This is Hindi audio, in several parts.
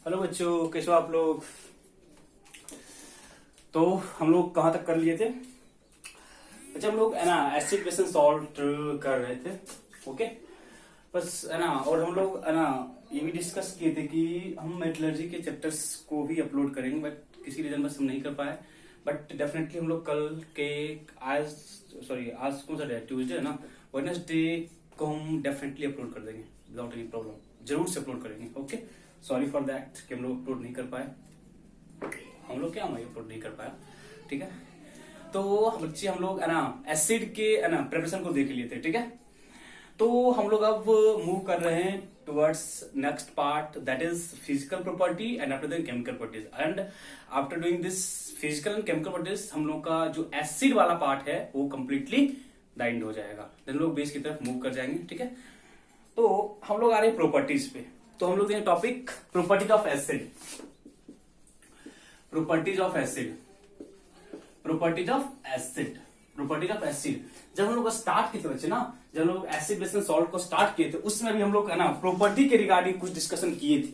हेलो बच्चों, कैसे हो आप लोग। तो हम लोग कहाँ तक कर लिए थे। अच्छा, हम लोग है ना एसिड बेसन सॉल्ट कर रहे थे। ओके, बस है ना। और हम लोग है ना ये भी डिस्कस किए थे कि हम मेटलर्जी के चैप्टर्स को भी अपलोड करेंगे, बट किसी रीजन बस हम नहीं कर पाए। बट डेफिनेटली हम लोग कल के आज कौन सा डे है, ट्यूसडे है ना, वेडनेसडे को हम डेफिनेटली अपलोड कर देंगे विदाउट एनी प्रॉब्लम। जरूर से अपलोड करेंगे। ओके, सॉरी फॉर दैट कि हम लोग अपलोड नहीं कर पाए। हम लोग क्या अपलोड नहीं कर पाया, ठीक है। तो बच्चे हम लोग है ना एसिड के है ना प्रिपरेशन को देख लिए थे, ठीक है। तो हम लोग अब मूव कर रहे हैं towards next part, that is physical property and after then chemical properties. And after doing this physical and chemical properties, हम लोग का जो एसिड वाला पार्ट है वो कंप्लीटली डाइंड हो जाएगा। देन लोग बेस की तरफ मूव कर जाएंगे, ठीक है। तो हम लोग आ रहे हैं प्रॉपर्टीज पे। तो हम लोग देंगे topic properties of acid. Properties of acid, properties of acid, properties of acid. जब हम लोग स्टार्ट किए थे बच्चे ना, जब हम लोग एसिड बेस सॉल्ट को स्टार्ट किए थे, उसमें भी हम लोग है ना प्रॉपर्टी के रिगार्डिंग कुछ डिस्कशन किए थे,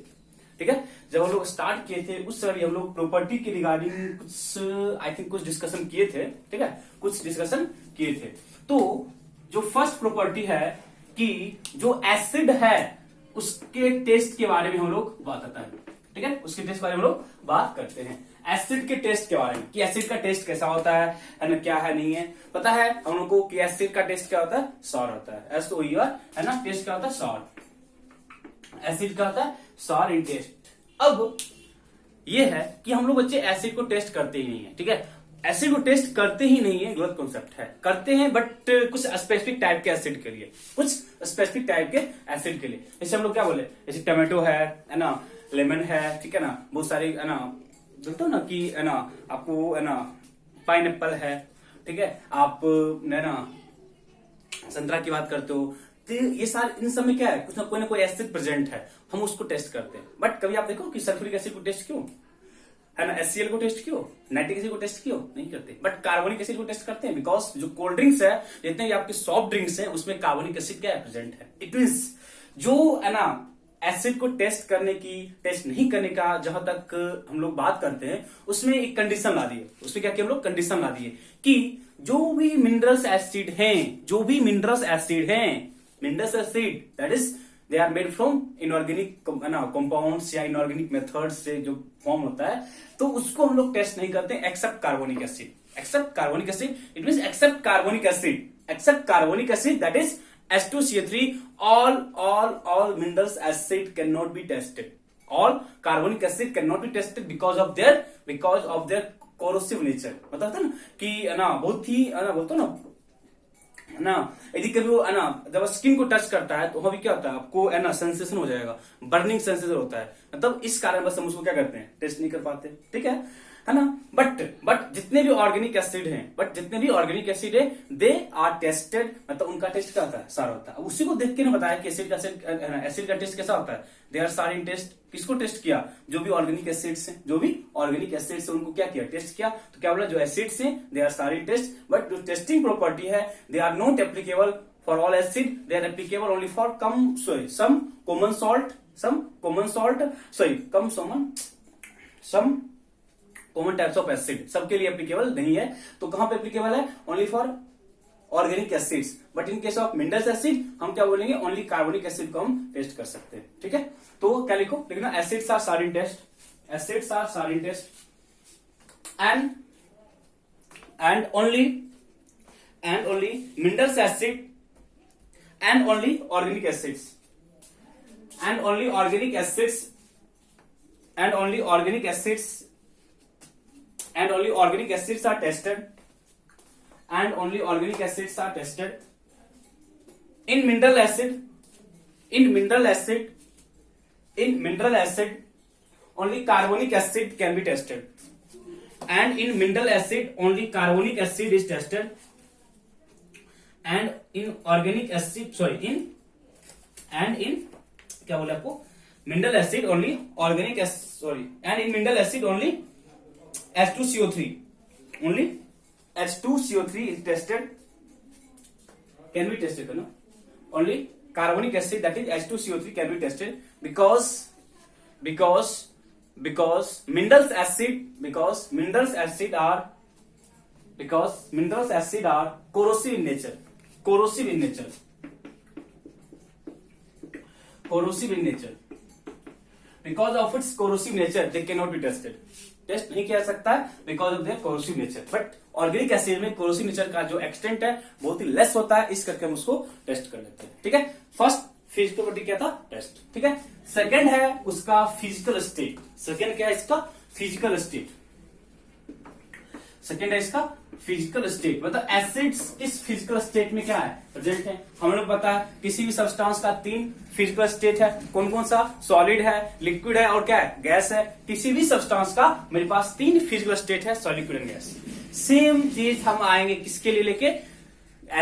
ठीक है। जब हम लोग स्टार्ट किए थे उस समय भी हम लोग प्रॉपर्टी के रिगार्डिंग कुछ आई थिंक कुछ डिस्कशन किए थे, ठीक है, कुछ डिस्कशन किए थे। तो जो फर्स्ट प्रॉपर्टी है कि जो एसिड है उसके टेस्ट के बारे में हम लोग बात करते हैं, ठीक है। उसके टेस्ट के बारे में हम लोग बात करते हैं, एसिड के टेस्ट के बारे में कि एसिड का टेस्ट कैसा होता है ना, क्या है नहीं है। पता है हम लोग को कि एसिड का टेस्ट क्या होता है, सॉर होता है। SOUR है ना, टेस्ट क्या होता है, सॉर। एसिड का होता है सॉर इन टेस्ट। अब ये है कि हम लोग बच्चे एसिड को टेस्ट करते ही नहीं है, ठीक है। एसिड को टेस्ट करते ही नहीं है, गलत कॉन्सेप्ट है। करते हैं बट कुछ स्पेसिफिक टाइप के एसिड के लिए, कुछ स्पेसिफिक टाइप के एसिड के लिए। जैसे हम लोग क्या बोले, जैसे टमाटो है ना, लेमन है, ठीक है ना, बहुत सारे है ना, बोलते हो ना कि है ना आपको है ना पाइनएप्पल है, ठीक है, आप है ना संतरा की बात करते हो। तो ये सारे इन सब में क्या है, कुछ ना कोई एसिड प्रेजेंट है, हम उसको टेस्ट करते हैं। बट कभी आप देखो कि सल्फ्यूरिक एसिड को टेस्ट क्यों, है ना, HCl को टेस्ट क्यों, नाइट्रिक एसिड को टेस्ट क्यों नहीं करते। बट कार्बोनिक एसिड को टेस्ट करते हैं, बिकॉज जो कोल्ड ड्रिंक्स है, जितने भी आपके सॉफ्ट ड्रिंक्स हैं, उसमें कार्बोनिक एसिड क्या है, प्रेजेंट है। इट मीन्स जो है ना एसिड को टेस्ट करने की, टेस्ट नहीं करने का जहां तक हम लोग बात करते हैं, उसमें एक कंडीशन ला दी है। उसमें क्या किया हम लोग, कंडीशन ला दी है कि जो भी मिनरल्स एसिड हैं, जो भी मिनरल्स एसिड हैं, minerals acid that is they are made from inorganic compounds या इनऑर्गेनिक मेथड्स से जो फॉर्म होता है, तो उसको हम लोग टेस्ट नहीं करते except carbonic acid. Except carbonic acid, it mean except carbonic acid, except carbonic acid that is H2CO3, all minerals acid cannot be tested. All carbonic acid cannot be tested because of their corrosive nature। मतलब ना कि है ना बहुत ही है ना, बोलते ना यदि कभी वो है ना जब स्किन को टच करता है तो वहां भी क्या होता है, आपको है ना सेंसेशन हो जाएगा, बर्निंग सेंसेशन होता है। मतलब इस कारण बस हम उसको क्या करते हैं, टेस्ट नहीं कर पाते, ठीक है ना। बट जितने भी ऑर्गेनिक एसिड हैं, है दे आर टेस्टेड, मतलब उनका टेस्ट क्या होता है, सार होता है। उसी को देख के ना बताया कि एसिड का टेस्ट कैसा होता है, they are sour in test. किसको टेस्ट किया, जो भी ऑर्गेनिक एसिड्स हैं, जो भी ऑर्गेनिक एसिड्स हैं उनको क्या किया, टेस्ट किया। तो क्या बोला, जो एसिड्स हैं they are sour in taste, but जो टेस्टिंग प्रॉपर्टी है they are not applicable for all acid, they are applicable only for some common types of acid, सबके लिए एप्लीकेबल नहीं है। तो कहां पे एप्लीकेबल है, only for organic acids. But in case of minerals acid हम क्या बोलेंगे, ओनली कार्बोनिक एसिड को हम टेस्ट कर सकते हैं, ठीक है। तो क्या लिखो, लिखना acids are sour in test, acids are sour in taste and only minerals acid and only organic acids and only organic acids and only organic acids and only organic acids are tested and only organic acids are tested in mineral acid only carbonic acid can be tested and in mineral acid only carbonic acid is tested and in organic acid in क्या बोले आपको, mineral acid only organic and in mineral acid only H2CO3 is tested, can be tested, no? Only carbonic acid that is H2CO3 can be tested because because minerals acid are corrosive in nature. Because of its corrosive nature they cannot be tested. Test नहीं किया जा सकता है because of their corrosive nature. But organic acid में कोरोसिव नेचर का जो एक्सटेंट है बहुत ही लेस होता है, इस करके हम उसको टेस्ट कर लेते हैं. ठीक है, फर्स्ट फिजिकल प्रॉपर्टी क्या था? टेस्ट. ठीक है, सेकंड है उसका फिजिकल स्टेट. सेकंड क्या है इसका? Physical state. सेकंड है इसका फिजिकल स्टेट, मतलब एसिड्स किस फिजिकल स्टेट में क्या है? प्रेजेंट है. हम लोग पता है किसी भी सब्सटेंस का 3 फिजिकल स्टेट है. कौन कौन सा? सॉलिड है, लिक्विड है और क्या है? गैस है. किसी भी सब्सटेंस का मेरे पास 3 फिजिकल स्टेट है, solid, liquid and gas. Same चीज हम आएंगे किसके लिए लेके?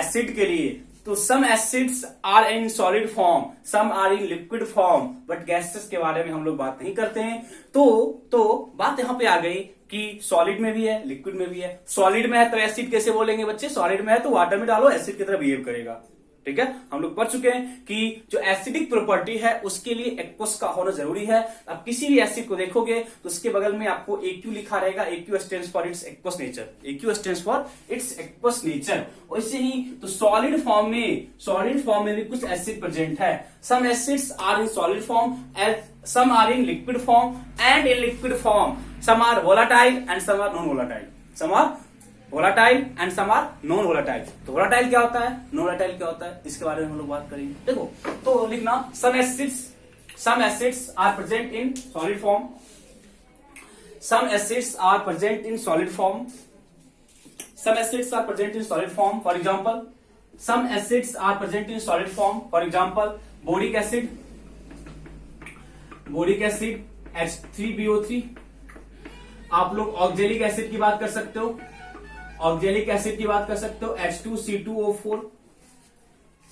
एसिड के लिए. तो some acids are in solid form, some are in liquid form, but gases के बारे में हम लोग बात नहीं करते हैं. तो बात यहां पे आ गई कि सॉलिड में भी है, लिक्विड में भी है. सॉलिड में है तो एसिड कैसे बोलेंगे बच्चे? सॉलिड में है तो वाटर में डालो एसिड की तरह बिहेव करेगा. ठीक है, हम लोग पढ़ चुके हैं कि जो एसिडिक प्रॉपर्टी है उसके लिए एक्वस का होना जरूरी है. अब किसी भी एसिड को देखोगे तो उसके बगल में आपको AQ लिखा रहेगा. AQ stands for its aqueous nature. AQ stands for its aqueous nature. वैसे ही तो सॉलिड फॉर्म में भी कुछ एसिड प्रेजेंट है. Some acids are in solid form and some are in liquid form, and in liquid form some are volatile and some are non volatile. Some are volatile and some are non volatile. तो volatile क्या होता है, non volatile क्या होता है, इसके बारे में हम लोग बात करेंगे. देखो तो लिखना some acids are present in solid form. Some acids are present in solid form. Some acids are present in solid form. For example, some acids are present in solid form. For example, boric acid H3BO3. आप लोग ऑक्जेलिक एसिड की बात कर सकते हो, H2C2O4.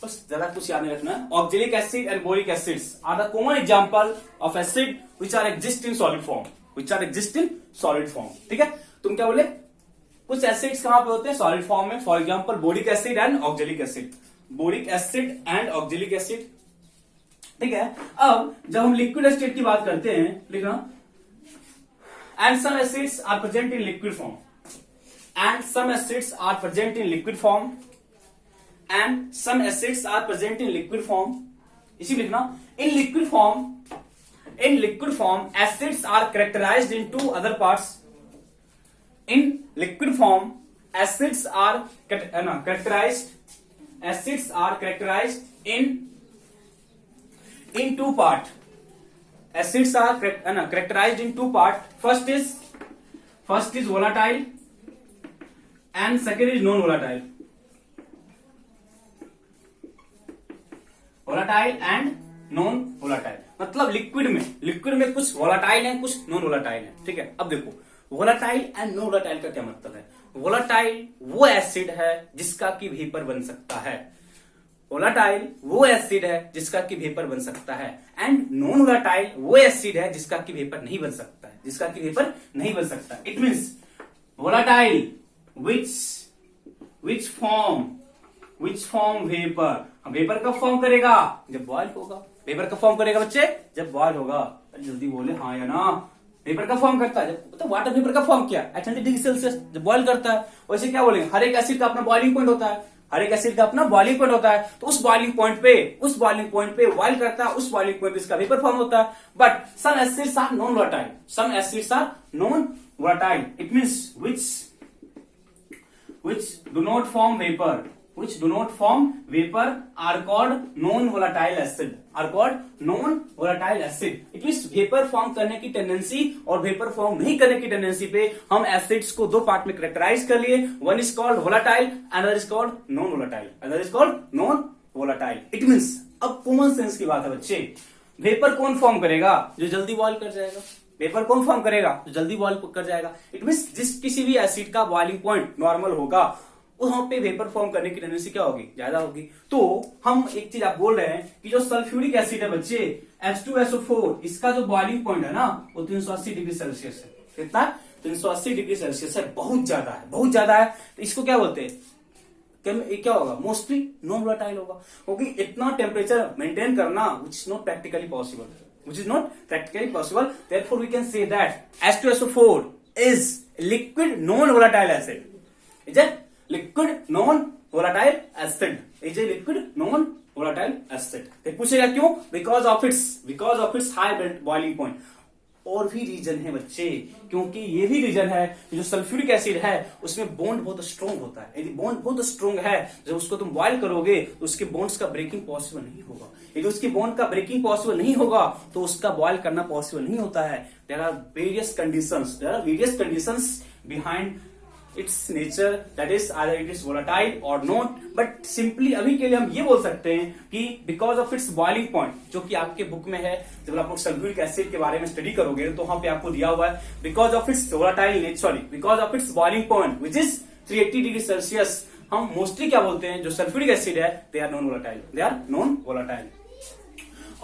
बस जरा कुछ याद रखना है. Oxalic acid and boric acids are the common example of acid which are exist in solid form. ठीक है, तुम क्या बोले? कुछ एसिड्स कहां पे होते हैं? सॉलिड फॉर्म में. For example boric acid and oxalic acid. ठीक है, अब जब हम लिक्विड स्टेट की बात करते हैं लिखना and some acids are present in liquid form. इसी लिखना in liquid form acids are characterized in 2 other parts. In liquid form acids are characterized in 2 part. Acids are characterized in 2 part. First is volatile and second is non-volatile. Volatile and non-volatile. मतलब लिक्विड में कुछ वोलाटाइल है, कुछ नॉन वोलाटाइल है. ठीक है, अब देखो वोलाटाइल एंड नॉन वोलाटाइल का क्या मतलब है? वोलाटाइल वो एसिड है जिसका कि वेपर बन सकता है. वोलाटाइल वो एसिड है जिसका कि वेपर बन सकता है. एंड नॉन वोलाटाइल वो एसिड है जिसका कि वेपर नहीं बन सकता है. It means volatile which form vapour कब फॉर्म करेगा? जब बॉयल होगा. वेपर कब फॉर्म करेगा बच्चे? जब बॉयल होगा. जल्दी बोले हाँ या ना. वेपर का फॉर्म करता है जब, तो वाटर वेपर का फॉर्म किया at 100 डिग्री सेल्सियस जब बॉयल करता है. वैसे क्या बोलेंगे? हर एक एसिड का अपना बॉइलिंग पॉइंट होता है. तो उस बॉइलिंग पॉइंट पे बॉयल करता है. उस बॉइलिंग पॉइंट पे इसका वेपर फॉर्म होता है. But some acids are non volatile. It means which do not form vapor are called non-volatile acid. It means vapor form करने की टेंडेंसी और वेपर फॉर्म नहीं करने की टेंडेंसी पे हम एसिड्स को 2 पार्ट में कैरेक्टराइज कर लिए. One is called volatile, another is called non-volatile. It means अब कॉमन सेंस की बात है बच्चे. वेपर कौन फॉर्म करेगा? जो जल्दी बॉयल कर जाएगा. इट मींस किसी भी एसिड का बॉइलिंग पॉइंट नॉर्मल होगा वहां पे वेपर फॉर्म करने की टेंडेंसी क्या होगी? ज्यादा होगी. तो हम एक चीज आप बोल रहे हैं कि जो सल्फ्यूरिक एसिड है बच्चे H2SO4, इसका जो बॉइलिंग पॉइंट है ना वो 380 डिग्री सेल्सियस है. कितना? 380 डिग्री सेल्सियस है. बहुत ज्यादा है. तो इसको क्या बोलते हैं? क्या होगा, मोस्टली नॉन वोलेटाइल होगा, क्योंकि इतना टेम्परेचर मेंटेन करना which is not practically possible, which is not practically possible. Therefore, we can say that H2SO4 is liquid non-volatile acid. Is it liquid non-volatile acid? Is a liquid non-volatile acid. तो पूछेगा क्यों? Because of its high boiling point. और भी रीजन है बच्चे, क्योंकि ये भी रीजन है कि जो सल्फ्यूरिक एसिड है उसमें बॉन्ड बहुत स्ट्रॉन्ग होता है। यदि बॉन्ड बहुत स्ट्रॉन्ग है, जब उसको तुम बॉयल करोगे तो उसके बॉन्ड्स का ब्रेकिंग पॉसिबल नहीं होगा। यदि उसकी बॉन्ड का ब्रेकिंग पॉसिबल नहीं होगा तो उसका बॉयल करना पॉसिबल नहीं होता है। There are various conditions behind its nature, that is either it is volatile or not, but simply अभी के लिए हम ये बोल सकते हैं कि because of its boiling point, जो कि आपके बुक में है, जब आप लोग सल्फ्यूरिक एसिड के बारे में स्टडी करोगे तो वहां पे आपको दिया हुआ है because of its volatile nature, because of its boiling point which is 380 degree Celsius, हम मोस्टली क्या बोलते हैं, जो सल्फ्यूरिक एसिड है they are non volatile।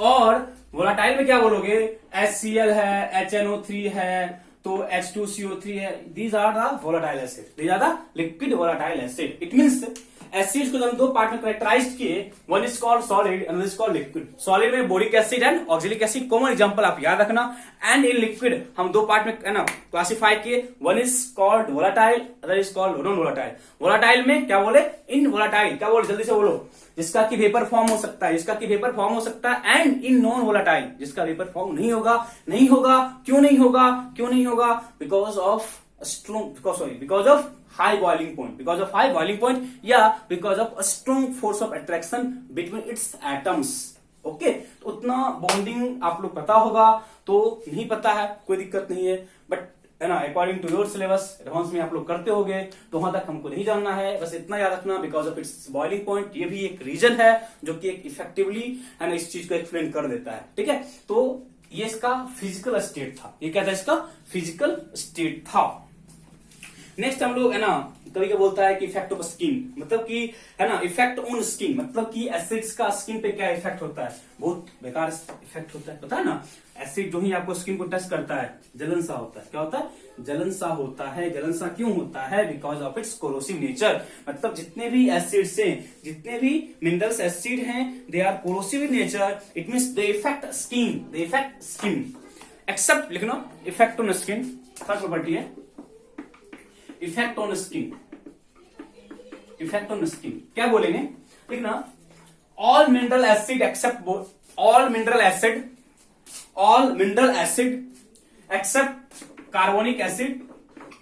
और वोलाटाइल में क्या बोलोगे, HCl है, HNO3 है, तो H2CO3 है, these are the volatile acid, these are the liquid volatile acid। It means acids को जब हम दो पार्ट में कैरेक्टराइज किए, one is called solid, another is called liquid. Solid में boric acid and oxalic acid common example आप याद रखना, एंड इन लिक्विड हम दो पार्ट में है ना क्लासिफाई किए, one is called volatile, other is called non volatile. Volatile में क्या बोले, इन वोलाटाइल, क्या बोले जल्दी से बोलो, जिसका की वेपर फॉर्म हो सकता है, जिसका की वेपर फॉर्म हो सकता है, एंड इन नॉन वोलाटाइल, जिसका वेपर फॉर्म नहीं होगा। क्यों नहीं होगा, because of because of high boiling point या because of a strong force of attraction between its atoms। Okay, तो उतना बॉन्डिंग आप लोग पता होगा, तो नहीं पता है कोई दिक्कत नहीं है, बट है ना according to your syllabus advance में आप लोग करते होगे तो वहां तक हमको नहीं जानना है, बस इतना याद रखना because of it's boiling point. ये भी एक रीजन है जो कि एक इफेक्टिवली है ना इस चीज को एक्सप्लेन कर देता है। ठीक है, तो ये इसका फिजिकल स्टेट था, ये क्या था, इसका फिजिकल स्टेट था। नेक्स्ट हम लोग है ना कभी क्या बोलता है कि इफेक्ट ऑफ स्किन, मतलब कि है ना इफेक्ट ऑन स्किन, मतलब कि एसिड्स का स्किन पे क्या इफेक्ट होता है, बहुत बेकार इफेक्ट होता है, पता है ना। एसिड जो ही आपको स्किन को टच करता है जलन सा होता है, क्या होता है, जलन सा होता है। जलन सा क्यों होता है, because of its corrosive nature. मतलब जितने भी एसिड्स हैं, जितने भी मिनरल्स एसिड हैं, they are corrosive in nature. It means they effect skin, except लिखना effect on skin, third property है इफेक्ट ऑन स्किन। क्या बोलेंगे, लिखना all mineral acid except all mineral acid except carbonic acid,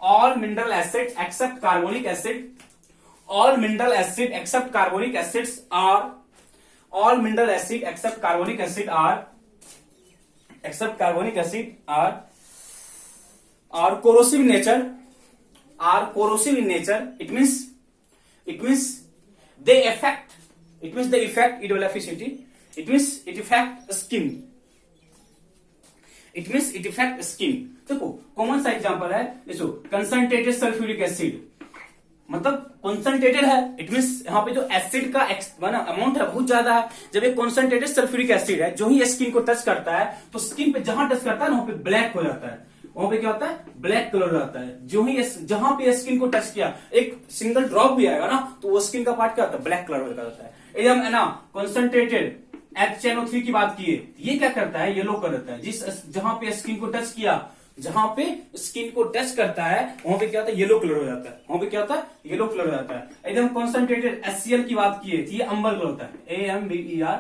all mineral acid except carbonic acid, all mineral acid except carbonic acids are, all mineral acid except carbonic acid are corrosive in nature। It means they affect electricity, it means it affect skin, देखो कॉमन सा एग्जांपल है, देखो कंसंट्रेटेड सल्फ्यूरिक एसिड, मतलब कॉन्सेंट्रेटेड है, इट मींस यहाँ पे जो एसिड का अमाउंट है बहुत ज्यादा है। जब एक कॉन्सेंट्रेटेड सल्फ्यूरिक एसिड है, जो ही स्किन को टच करता है तो स्किन पे जहां टच करता है ना वहां पे ब्लैक हो जाता है, वहां पे क्या होता है, ब्लैक कलर आता है। जो ही जहां पे स्किन को टच किया, एक सिंगल ड्रॉप भी आएगा ना तो वो स्किन का पार्ट क्या होता है, ब्लैक कलर हो जाता है। एकदम है ना कॉन्सेंट्रेटेड HNO3 की बात किए, ये क्या करता है, येलो कर देता है। जहां पे स्किन को टच किया, जहां पे स्किन को टच करता है वहां पे क्या होता है, येलो कलर हो जाता है, येलो कलर हो जाता है। एकदम कॉन्सेंट्रेटेड HCl की बात किए, ये अंबर कलर होता है, AMBER,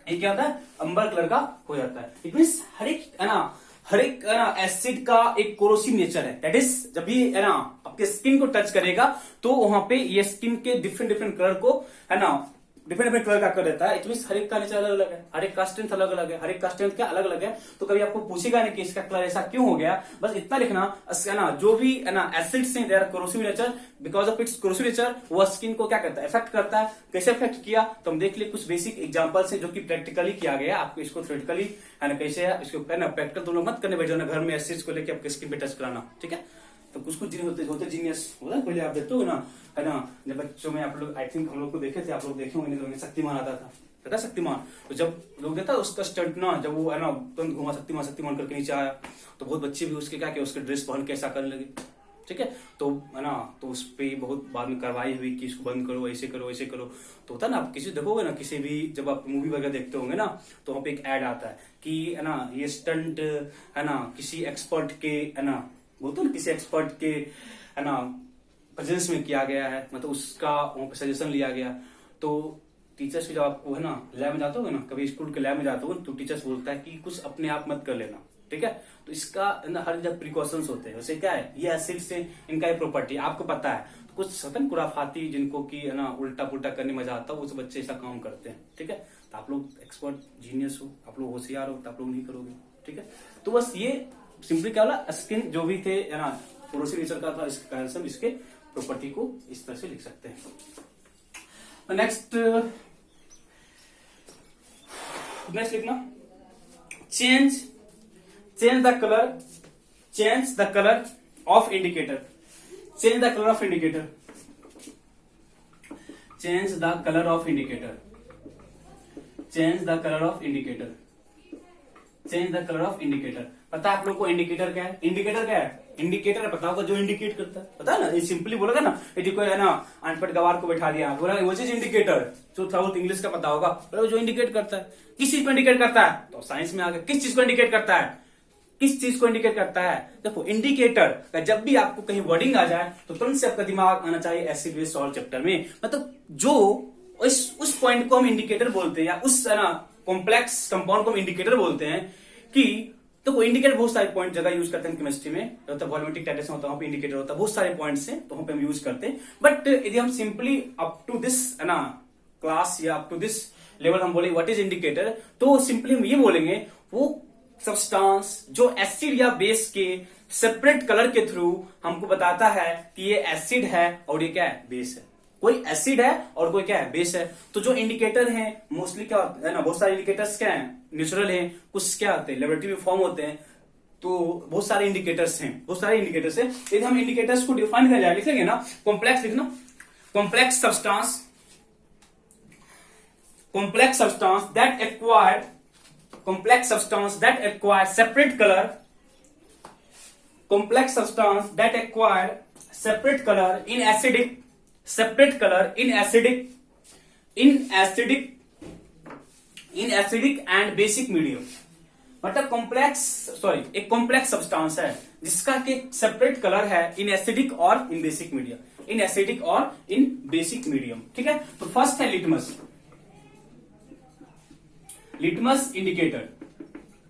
ये क्या होता है, अंबर कलर का हो जाता है। इट मींस हर एक एसिड का एक कोरोसिव नेचर है, दैट इज जब भी है ना आपके स्किन को टच करेगा तो वहां पे ये स्किन के डिफरेंट कलर को है ना डिफरेंट कलर का कर देता है। इट मींस हर एक का नेचर अलग अलग है, हर एक का स्ट्रेंथ अलग अलग है, हर एक का स्ट्रेंथ क्या अलग अलग है। तो कभी आपको पूछेगा नहीं कि इसका कलर ऐसा क्यों हो गया, बस इतना लिखना है ना, जो भी है ना एसिड्स हैं they are corrosive nature, because of its corrosive nature वो स्किन को क्या करता है, इफेक्ट करता है। कैसे इफेक्ट किया तो हम देख लिए, कुछ बेसिक एग्जांपल्स हैं जो कि प्रैक्टिकली किया गया। आपको इसको थ्योरेटिकली है ना कैसे है इसको है ना प्रैक्टिकल तुम लोग मत करने बैठ जाओ ना घर में एसिड्स को लेके आपके स्किन पे टच कराना, ठीक है। तो कुछ होते जीनियस होता है, पहले आप देखते हो ना है ना, जब बच्चों में आप लोग आई थिंक हम लोग को देखे थे, आप लोग देखे होंगे तो शक्तिमान आता था, पता शक्तिमान, तो जब लोग देता उसका स्टंट ना, जब वो है ना तुरंत घुमा शक्तिमान करके नीचे आया तो बहुत बच्चे भी उसके क्या किया, उसके ड्रेस पहन के ऐसा करने लगे, ठीक है। तो है ना, तो उस पर बहुत बाद में कार्रवाई हुई कि इसको बंद करो, ऐसे करो ऐसे करो। तो होता है ना, आप किसी देखोगे ना, किसी भी जब आप मूवी वगैरह देखते होंगे ना, तो वहाँ पे एक ऐड आता है कि है ना ये स्टंट है ना किसी एक्सपर्ट के है ना, बोलते हो ना किसी एक्सपर्ट के है ना प्रेजेंस में किया गया है, मतलब उसका वहाँ पे सजेशन लिया गया। तो टीचर्स भी जब आपको है ना लैब में जाते हो ना, कभी स्कूल के लैब में जाते हो तो टीचर्स बोलता है कि कुछ अपने आप मत कर लेना, ठीक है। तो इसका ना हर जगह प्रिकॉशंस होते हैं। वैसे क्या है, ये एसिड से इनका ये प्रॉपर्टी आपको पता है। तो कुछ सतन कुराफाती जिनको की है ना उल्टा पुल्टा करने मजा आता है, वो सब बच्चे ऐसा काम करते हैं, ठीक है। तो आप लोग एक्सपर्ट जीनियस हो, आप लोग होशियार हो, तो आप लोग नहीं करोगे, ठीक है। तो बस ये सिंपली क्या बोला, स्किन जो भी थे है ना पड़ोसी नेचर का था, इसका हम इसके प्रॉपर्टी को इस तरह से लिख सकते हैं। नेक्स्ट लिखना, change the colour of indicator, change the colour of indicator, change the colour of indicator, change the colour of indicator, change the colour of indicator. पता है आप लोग को इंडिकेटर क्या है? इंडिकेटर क्या है? इंडिकेटर पता होगा जो इंडिकेट करता है, पता है ना, ये सिंपली बोलेगा ना, यदि कोई है ना अनपढ़ गवार को बैठा दिया, बोला वो चीज इंडिकेटर, जो थोड़ा बहुत इंग्लिश का पता होगा, जो इंडिकेट करता है, किस चीज को इंडिकेट करता है, तो साइंस में आ गया, किस चीज को इंडिकेट करता है, किस चीज को इंडिकेट करता है। देखो इंडिकेटर का जब भी आपको कहीं वर्डिंग आ जाए तो तुरंत से आपका दिमाग आना चाहिए एसिड बेस सॉल्ट चैप्टर में, मतलब जो उस पॉइंट को हम इंडिकेटर बोलते हैं, या उस है ना कॉम्प्लेक्स कंपाउंड को हम इंडिकेटर बोलते हैं। कि तो इंडिकेटर बहुत सारे पॉइंट जगह यूज करते हैं केमिस्ट्री में, वॉल्यूमेट्रिक टाइटेशन होता है वहां पे इंडिकेटर होता है, बहुत सारे पॉइंट्स हैं तो वहां पे हम यूज करते हैं। बट यदि हम सिंपली अप टू दिस है ना क्लास या अप टू दिस लेवल हम बोले व्हाट इज इंडिकेटर, तो सिंपली हम ये बोलेंगे वो सब्सटेंस जो एसिड या बेस के सेपरेट कलर के थ्रू हमको बताता है कि ये एसिड है और ये क्या है, बेस है। कोई एसिड है और कोई क्या है, बेस है। तो जो इंडिकेटर है मोस्टली क्या है ना, बहुत सारे इंडिकेटर्स क्या है, नेचुरल है, कुछ क्या होते हैं लेबोरेटरी में फॉर्म होते हैं। तो बहुत सारे इंडिकेटर्स हैं, बहुत सारे इंडिकेटर्स हैं। यदि हम इंडिकेटर्स को डिफाइन कर जाए, लिखेंगे ना कॉम्प्लेक्स, लिखना complex substance, complex substance that acquire, complex substance that acquire separate color, complex substance that acquire separate color in acidic, separate color in acidic and basic medium। मतलब कॉम्प्लेक्स एक कॉम्प्लेक्स सब्सटेंस है जिसका के सेपरेट कलर है इन एसिडिक और इन बेसिक मीडियम, इन एसिडिक और इन बेसिक मीडियम, ठीक है। तो फर्स्ट है लिटमस, लिटमस इंडिकेटर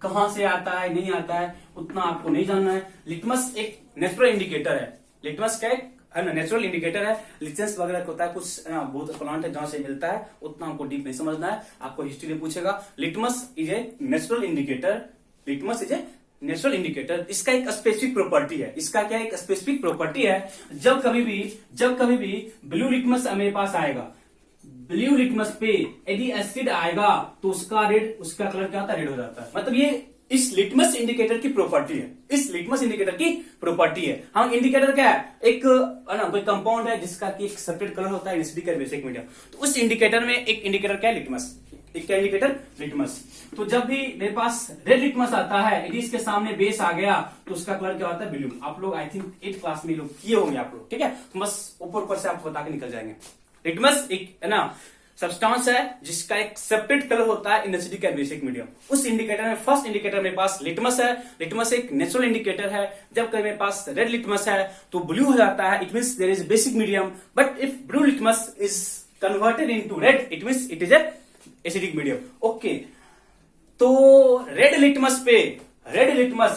कहां से आता है नहीं आता है उतना आपको नहीं जानना है। लिटमस एक नेचुरल इंडिकेटर है, लिटमस का एक है ना नेचुरल इंडिकेटर है, लिचेंस वगैरह होता है कुछ ना, बहुत प्लांट है जहां से मिलता है, उतना हमको डीप नहीं समझना है, आपको हिस्ट्री में पूछेगा। Litmus is a natural indicator, litmus is a natural indicator. इसका एक स्पेसिफिक प्रॉपर्टी है, इसका क्या एक स्पेसिफिक प्रॉपर्टी है, जब कभी भी ब्लू लिटमस मेरे पास आएगा, ब्लू लिटमस पे यदि एसिड आएगा तो उसका कलर क्या होता है, रेड हो जाता है। मतलब ये इस लिटमस इंडिकेटर की प्रॉपर्टी है, इस लिटमस इंडिकेटर की प्रॉपर्टी है। हाँ इंडिकेटर क्या है, एक ना कोई कंपाउंड है जिसका की एक सेपरेट कलर होता है एसिडिक और बेसिक मीडियम। तो उस इंडिकेटर में एक इंडिकेटर क्या है, लिटमस, एक क्या इंडिकेटर, लिटमस। तो जब भी मेरे पास रेड लिटमस आता है, यदि इसके सामने बेस आ गया तो उसका कलर क्या होता है, ब्लू। आप लोग आई थिंक 8th क्लास में लोग किए होंगे आप लोग, ठीक है। तो बस ऊपर से आपको बता के निकल जाएंगे। लिटमस एक है ना सब्सटेंस है जिसका एक सेपरेट कलर होता है in acidic and basic medium. उस इंडिकेटर में फर्स्ट इंडिकेटर मेरे पास लिटमस है, लिटमस एक नेचुरल इंडिकेटर है। जब कभी मेरे पास रेड लिटमस है तो ब्लू हो जाता है, it means there is basic medium. But if blue litmus is converted into red, it means it is a acidic medium. Okay, तो रेड लिटमस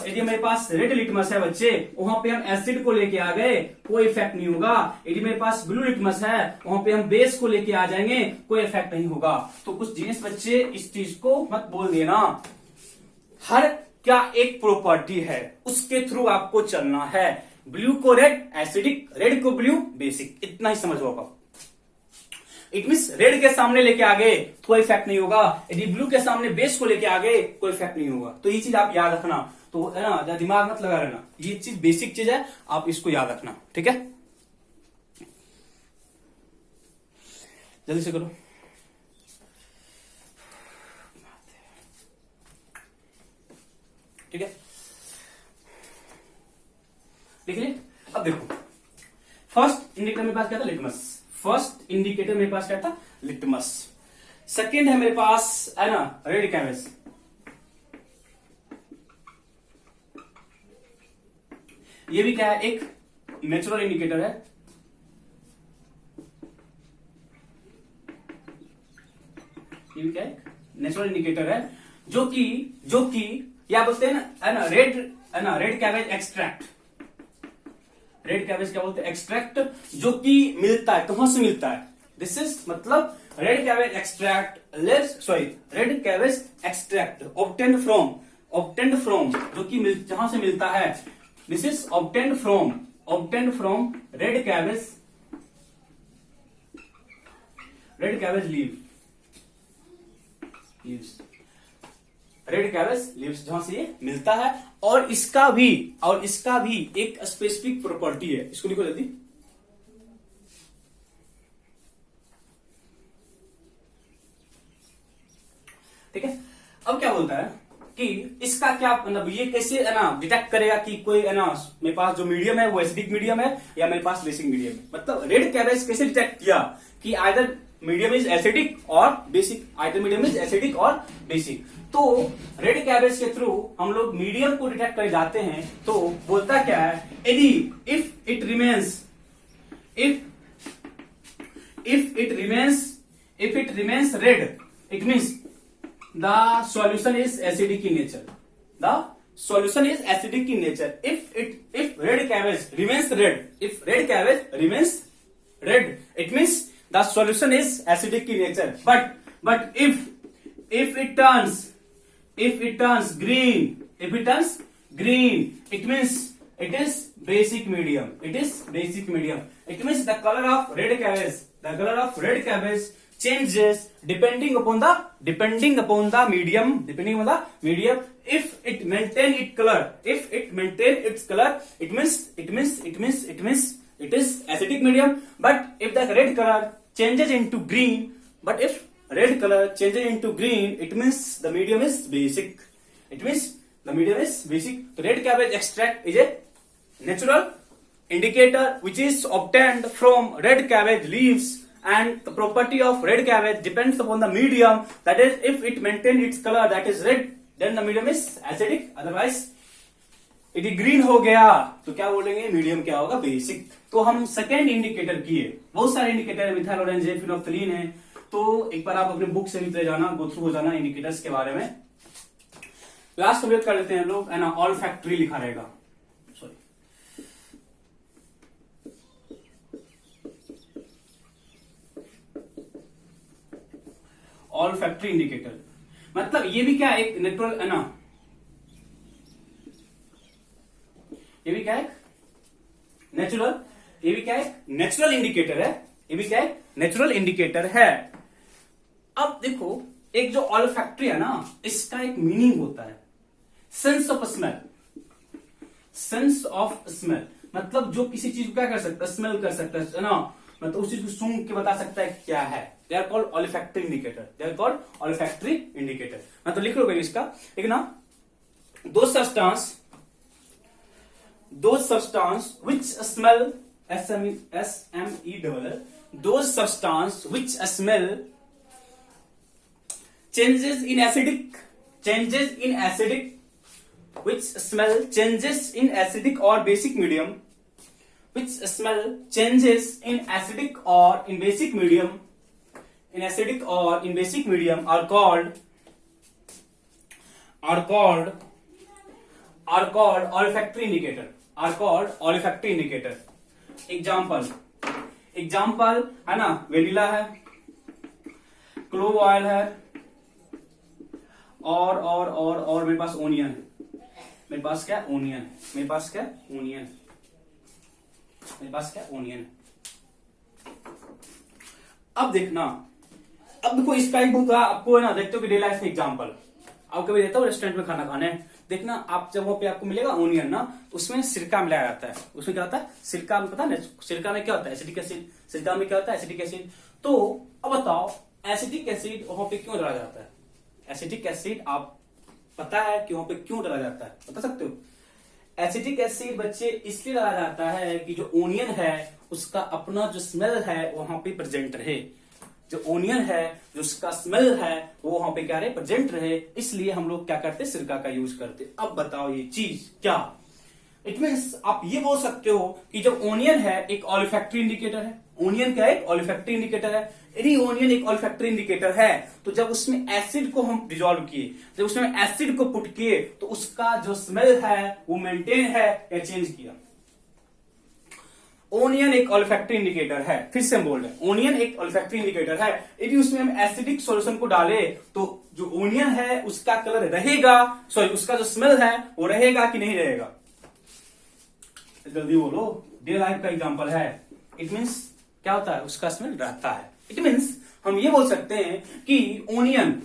यदि मेरे पास रेड लिटमस है बच्चे, वहां पे हम एसिड को लेके आ गए, कोई इफेक्ट नहीं होगा। यदि मेरे पास ब्लू लिटमस है, वहां पे हम बेस को लेके आ जाएंगे, कोई इफेक्ट नहीं होगा। तो कुछ जीनियस बच्चे इस चीज को मत बोल देना, हर क्या एक प्रॉपर्टी है उसके थ्रू आपको चलना है। ब्लू को रेड एसिडिक, रेड को ब्लू बेसिक, इतना ही समझ होगा। इट मींस रेड के सामने लेके आ गए कोई इफेक्ट नहीं होगा, यदि ब्लू के सामने बेस को लेके आ गए कोई इफेक्ट नहीं होगा। तो ये चीज आप याद रखना, तो है ना दिमाग मत लगा रहना, ये चीज बेसिक चीज है, आप इसको याद रखना, ठीक है। जल्दी से करो, ठीक है, लिख ले। अब देखो, फर्स्ट इंडिकेटर मेरे पास क्या था, लिटमस। फर्स्ट इंडिकेटर मेरे पास क्या था, लिटमस। सेकेंड है मेरे पास है ना रेड कैवेज। ये भी क्या है, एक नेचुरल इंडिकेटर है। ये भी क्या है, नेचुरल इंडिकेटर है, जो कि क्या बोलते हैं ना, है ना red cabbage extract. Red cabbage क्या बोलते हैं, एक्सट्रैक्ट, जो कि मिलता है, कहां से मिलता है, दिस इज मतलब red cabbage extract, red cabbage extract obtained from, जो कि जहां से मिलता है, this is obtained from red cabbage leaves, red cabbage leaves, जहां से ये मिलता है। और इसका भी एक स्पेसिफिक प्रॉपर्टी है, इसको लिखो जल्दी। ठीक है, अब क्या बोलता है कि इसका क्या मतलब, ये कैसे है ना डिटेक्ट करेगा कि कोई है ना मेरे पास जो मीडियम है वो एसिडिक मीडियम है या मेरे पास बेसिक मीडियम है। मतलब रेड कैवेज कैसे डिटेक्ट किया कि आइदर मीडियम इज एसिडिक और बेसिक, तो रेड कैवेज के थ्रू हम लोग मीडियम को डिटेक्ट कर जाते हैं। तो बोलता क्या है, यदि if it remains red, it means the solution is acidic in nature. If red cabbage remains red, it means the solution is acidic in nature. But if it turns green, it means it is basic medium. It means the color of red cabbage changes depending upon the medium. If it maintain its color, it means it is acidic medium. But if the red color changes into green, it means the medium is basic. So red cabbage extract is a natural indicator which is obtained from red cabbage leaves. And the property of red cabbage depends upon the medium. That is, if it maintains its color, that is red, then the medium is acidic. Otherwise, यदि ग्रीन हो गया तो क्या बोलेंगे, मीडियम क्या होगा, बेसिक। तो हम सेकेंड इंडिकेटर किए, बहुत सारे इंडिकेटर है, मिथाइल ऑरेंज है, फिनोल्फ्थालीन है। तो एक बार आप अपने बुक से भी जाना, गो थ्रू हो जाना इंडिकेटर्स के बारे में। लास्ट कंप्लीट कर लेते हैं लोग, है ना, ऑल फैक्ट्री लिखा रहेगा, ऑल फैक्ट्री इंडिकेटर। मतलब ये भी क्या एक नेचुरल है ना, ये भी क्या है नेचुरल इंडिकेटर है। अब देखो, एक जो ऑल फैक्ट्री है ना, इसका एक मीनिंग होता है सेंस ऑफ स्मेल। मतलब जो किसी चीज को क्या कर सकता है, स्मेल कर सकता है ना, मतलब उस चीज को सूंघ के बता सकता है क्या है। They are called olfactory indicator. मतलब लिख लो भाई इसका, एक ना, those substance which smell, SMELL, those substance which smell changes in acidic or basic medium, which smell changes in acidic or in basic medium, are called olfactory indicator. Example है ना, वेनिला है, क्लोव ऑयल है, और मेरे पास ओनियन है। मेरे पास क्या ओनियन है। अब देखो इसका एक बहुत आपको है ना, देखते हो कि डे लाइफ में एग्जाम्पल, आप कभी देता हो रेस्टोरेंट में खाना खाने, देखना आप जगहों पे आपको मिलेगा ओनियन ना, उसमें सिरका मिलाया जाता है। उसमें क्या होता है, सिरका में, पता है सिरका में क्या होता है, एसिटिक एसिड। तो अब बताओ, एसिटिक एसिड वहां पे क्यों डाला जाता है? एसिटिक एसिड आप पता है कि वहां पे क्यों डाला जाता है, बता सकते हो? एसिटिक एसिड बच्चे इसलिए डाला जाता है कि जो ओनियन है उसका अपना जो स्मेल है वहां पे प्रेजेंट रहे, जो ओनियन है जो उसका स्मेल है वो वहां पे क्या रहे, प्रेजेंट रहे, इसलिए हम लोग क्या करते, सिरका का यूज करते। अब बताओ ये चीज क्या, इट मीन्स आप ये बोल सकते हो कि जब ओनियन है एक ऑलिफैक्टरी इंडिकेटर है, ओनियन क्या है, ऑलिफैक्टरी इंडिकेटर है, यदि ओनियन एक ऑलिफैक्टरी इंडिकेटर है तो जब उसमें एसिड को हम डिजोल्व किए, जब उसमें एसिड को पुट किए तो उसका जो स्मेल है वो मेंटेन है या चेंज किया। ओनियन एक ऑलिफैक्टरी इंडिकेटर है, फिर से हम बोल रहे हैं ओनियन एक ऑलिफैक्टरी इंडिकेटर है, यदि उसमें हम एसिडिक सॉल्यूशन को डाले तो जो ओनियन है उसका कलर रहेगा, सॉरी उसका जो स्मेल है वो रहेगा कि नहीं रहेगा, जल्दी बोलो। डे लाइफ का एग्जांपल है, इट मीन्स क्या होता है, उसका स्मेल रहता है। इट मीन्स हम ये बोल सकते हैं कि ओनियन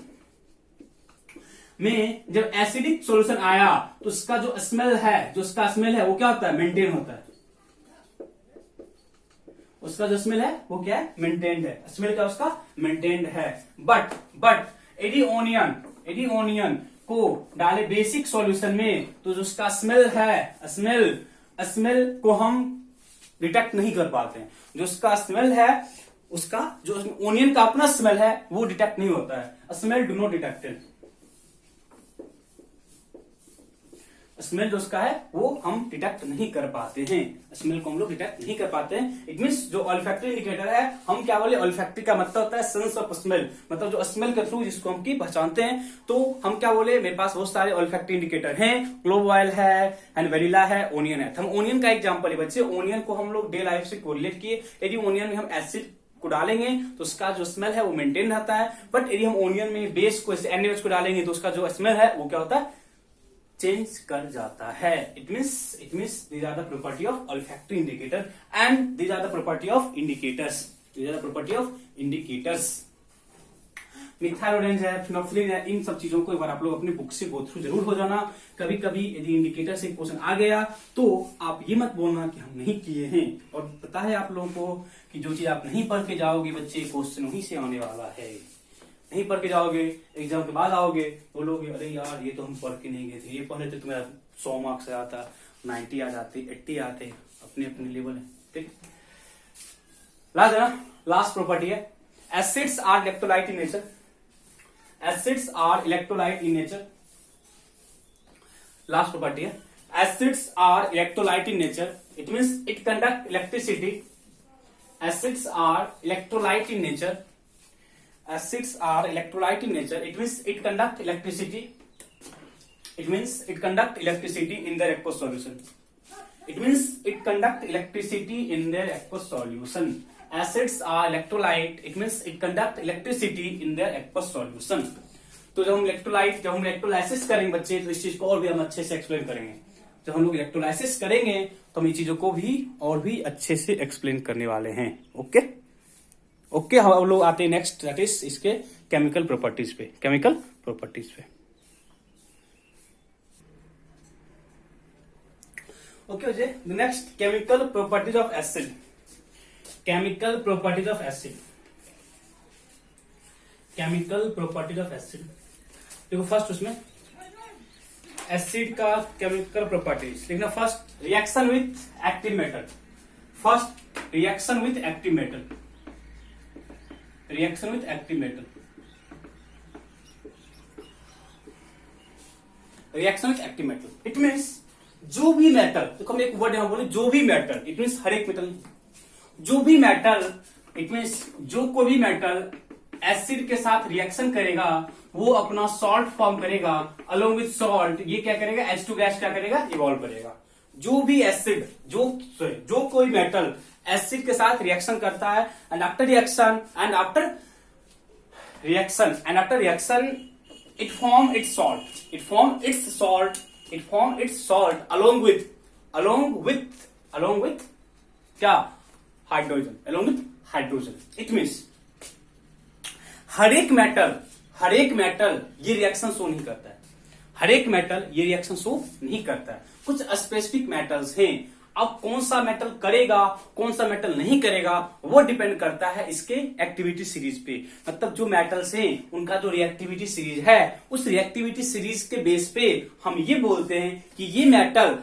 में जब एसिडिक सॉल्यूशन आया तो उसका जो स्मेल है, जो उसका स्मेल है वो क्या होता है, मेंटेन होता है, उसका जो स्मेल है वो क्या है, मेंटेन्ड है, स्मेल क्या उसका मेंटेन्ड है। बट यदि ओनियन को डाले बेसिक सॉल्यूशन में तो जो उसका स्मेल है, स्मेल को हम डिटेक्ट नहीं कर पाते हैं, जो उसका स्मेल है, उसका जो ओनियन का अपना स्मेल है वो डिटेक्ट नहीं होता है, smell do not detected, smell जो उसका है वो हम डिटेक्ट नहीं कर पाते हैं, स्मेल को हम लोग डिटेक्ट नहीं कर पाते हैं। इट मीन्स जो ऑलिफैक्टरी इंडिकेटर है, हम क्या बोले, ऑलिफैक्टरी का मतलब होता है सेंस ऑफ स्मेल, मतलब जो स्मेल के थ्रू जिसको हम की पहचानते हैं, तो हम क्या बोले, मेरे पास बहुत सारे ऑलिफैक्टरी इंडिकेटर हैं, क्लोव ऑयल है एंड वेनिला है, ओनियन है। हम ओनियन का एग्जाम्पल है बच्चे, ओनियन को हम लोग डे लाइफ से कोरिलेट किए, यदि ओनियन में हम एसिड को डालेंगे तो उसका जो स्मेल है वो मेंटेन रहता है, बट यदि हम ओनियन में बेस को NaOH को डालेंगे तो उसका जो स्मेल है वो क्या होता है, चेंज कर जाता है। It means these are the property of olfactory indicator and these are the property of indicators, these are the property of indicators. Methyl orange है, फिनोल्फिन है, इन सब चीजों को एक बार आप लोग अपनी बुक से गो थ्रू जरूर हो जाना। कभी कभी यदि इंडिकेटर से क्वेश्चन आ गया तो आप ये मत बोलना कि हम नहीं किए हैं, और पता है आप लोगों को कि जो चीज आप नहीं पढ़ के जाओगे बच्चे, क्वेश्चन वहीं से आने वाला है। नहीं पढ़ के जाओगे, एग्जाम के बाद आओगे, बोलोगे अरे यार ये तो हम पढ़ के नहीं गए थे, ये पढ़े थे तो मेरा 100 मार्क्स आ जाता, 90 आ जाते, 80 आते, अपने अपने लेवल है। ठीक, लास्ट प्रॉपर्टी है, acids are electrolyte in nature, acids are electrolyte in nature. Last property है, acids are electrolyte in nature, it means it conduct electricity, acids are electrolyte in nature, acids are electrolyte in nature, it means it conduct electricity, it means it conduct electricity in their aqueous solution, it means it conduct electricity in their aqueous solution, acids are electrolyte, it means it conduct electricity in their aqueous solution। तो जब हम इलेक्ट्रोलाइसिस करेंगे बच्चे तो इस चीज को और भी हम अच्छे से एक्सप्लेन करेंगे, जब हम लोग इलेक्ट्रोलाइसिस करेंगे तो हम इन चीजों को भी और भी अच्छे से एक्सप्लेन करने वाले हैं। ओके, हम लोग आते हैं नेक्स्ट, दैट इज इसके केमिकल प्रॉपर्टीज पे, केमिकल प्रॉपर्टीज पे। Okay the next chemical properties of acid, chemical properties of acid, chemical properties of acid. देखो फर्स्ट उसमें एसिड का केमिकल प्रॉपर्टीज लिखना, first reaction with active metal, first reaction with active metal, reaction with active metal, reaction with active metal, it means जो भी मेटल, देखो हम एक वर्ड यहां बोले, जो भी मेटल, इट मीन्स हर एक मेटल, जो भी मेटल, इट मीन्स जो कोई भी मेटल एसिड के साथ रिएक्शन करेगा वो अपना सॉल्ट फॉर्म करेगा, अलोंग विथ सॉल्ट ये क्या करेगा, H2 गैस क्या करेगा, इवॉल्व करेगा। जो भी एसिड, जो कोई मेटल एसिड के साथ रिएक्शन करता है and after reaction it form its salt along with क्या, hydrogen, along with hydrogen. It means हर एक मेटल ये रिएक्शन शो नहीं करता है, हर एक मेटल ये रिएक्शन शो नहीं करता है, कुछ स्पेसिफिक मेटल्स हैं। अब कौन सा मेटल करेगा, कौन सा मेटल नहीं करेगा, वो डिपेंड करता है इसके एक्टिविटी सीरीज पे। मतलब जो मेटल्स हैं उनका जो रिएक्टिविटी सीरीज है, उस रिएक्टिविटी सीरीज के बेस पे हम ये बोलते हैं कि ये मेटल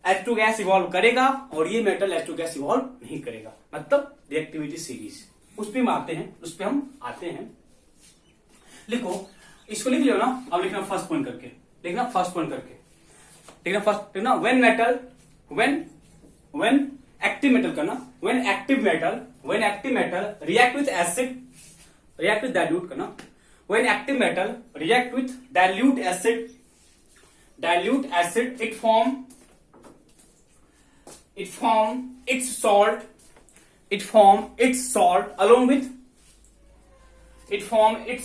H2 गैस इवॉल्व करेगा और ये मेटल H2 गैस इवॉल्व नहीं करेगा, मतलब रिएक्टिविटी सीरीज। उस पे हम आते हैं। लिखो, इसको लिख लियो ना। अब लिखना फर्स्ट पॉइंट करके, लिखना व्हेन एक्टिव मेटल करना, when active metal react with acid, react with dilute करना, when active metal react with dilute acid, it form its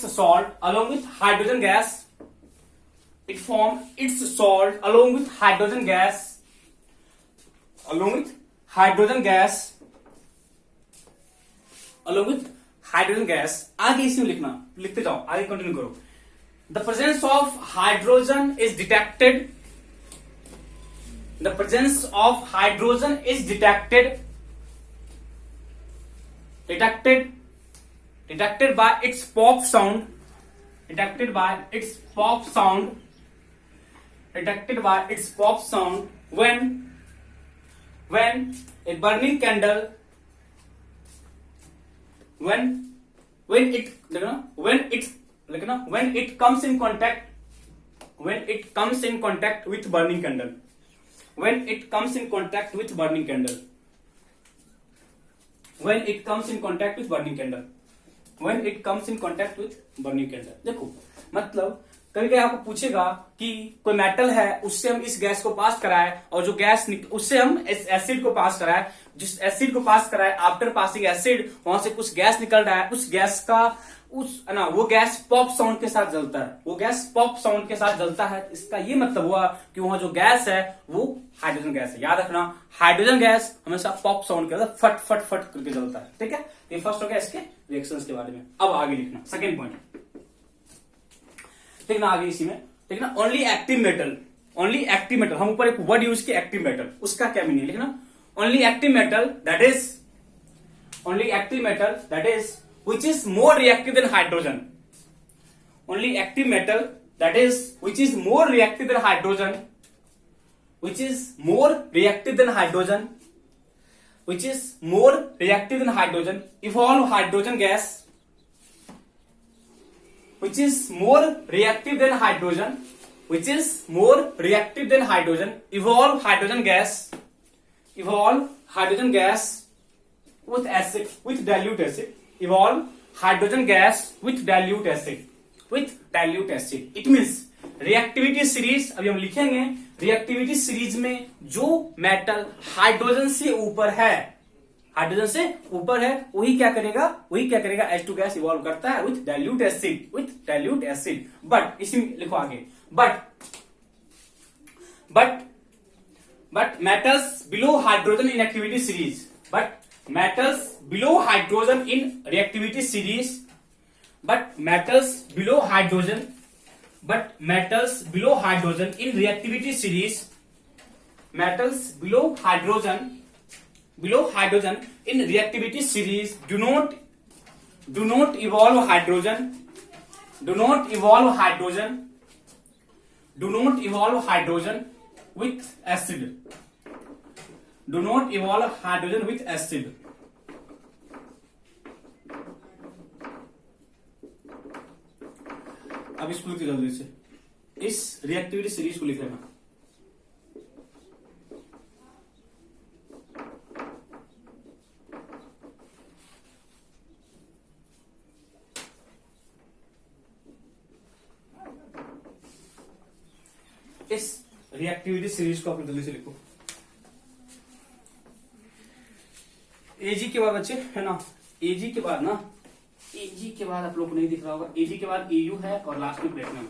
salt along with hydrogen gas. It form its salt along with hydrogen gas, आगे इसमें लिखते जाओ, आगे कंटिन्यू करो। The presence of hydrogen is detected. Detected by its pop sound. When a burning candle, when it comes in contact with burning candle, देखो, मतलब कभी कभी आपको पूछेगा कि कोई मेटल है, उससे हम इस गैस को पास कराए और जो गैस उससे हम इस एसिड को पास कराए, जिस एसिड को पास कराए, आफ्टर पासिंग एसिड वहां से कुछ गैस निकल रहा है, उस गैस का वो गैस पॉप साउंड के साथ जलता है। इसका ये मतलब हुआ कि वहां जो गैस है वो हाइड्रोजन गैस है। याद रखना, हाइड्रोजन गैस हमेशा पॉप साउंड के साथ फट फट फट करके जलता है। ठीक है, ये फर्स्ट हो गया इसके रिएक्शंस के बारे में। अब आगे लिखना सेकेंड पॉइंट, लिखना आगे इसी में लिखना ओनली एक्टिव मेटल, हम ऊपर एक वर्ड यूज किया एक्टिव मेटल, उसका क्या मीनिंग लिखना, only active metal that is which is more reactive than hydrogen. Only active metal that is which is more reactive than hydrogen, evolve hydrogen gas, evolve hydrogen gas with dilute acid. Evolve hydrogen gas with dilute acid. It means reactivity series, अभी हम लिखेंगे reactivity series में जो मेटल हाइड्रोजन से ऊपर है, वही क्या करेगा H2 गैस इवॉल्व करता है with dilute acid. बट इसमें लिखो आगे, but metals below hydrogen in activity series, metals below hydrogen in reactivity series do not evolve hydrogen with acid. अब इसको लिख जल्दी से, इस रिएक्टिविटी सीरीज को लिख लेना। इस रिएक्टिविटी सीरीज को आप जल्दी से लिखो। एजी के बाद बच्चे है ना, एजी के बाद आप लोग को नहीं दिख रहा होगा, एजी के बाद एयू है और लास्ट में प्लेटिनम।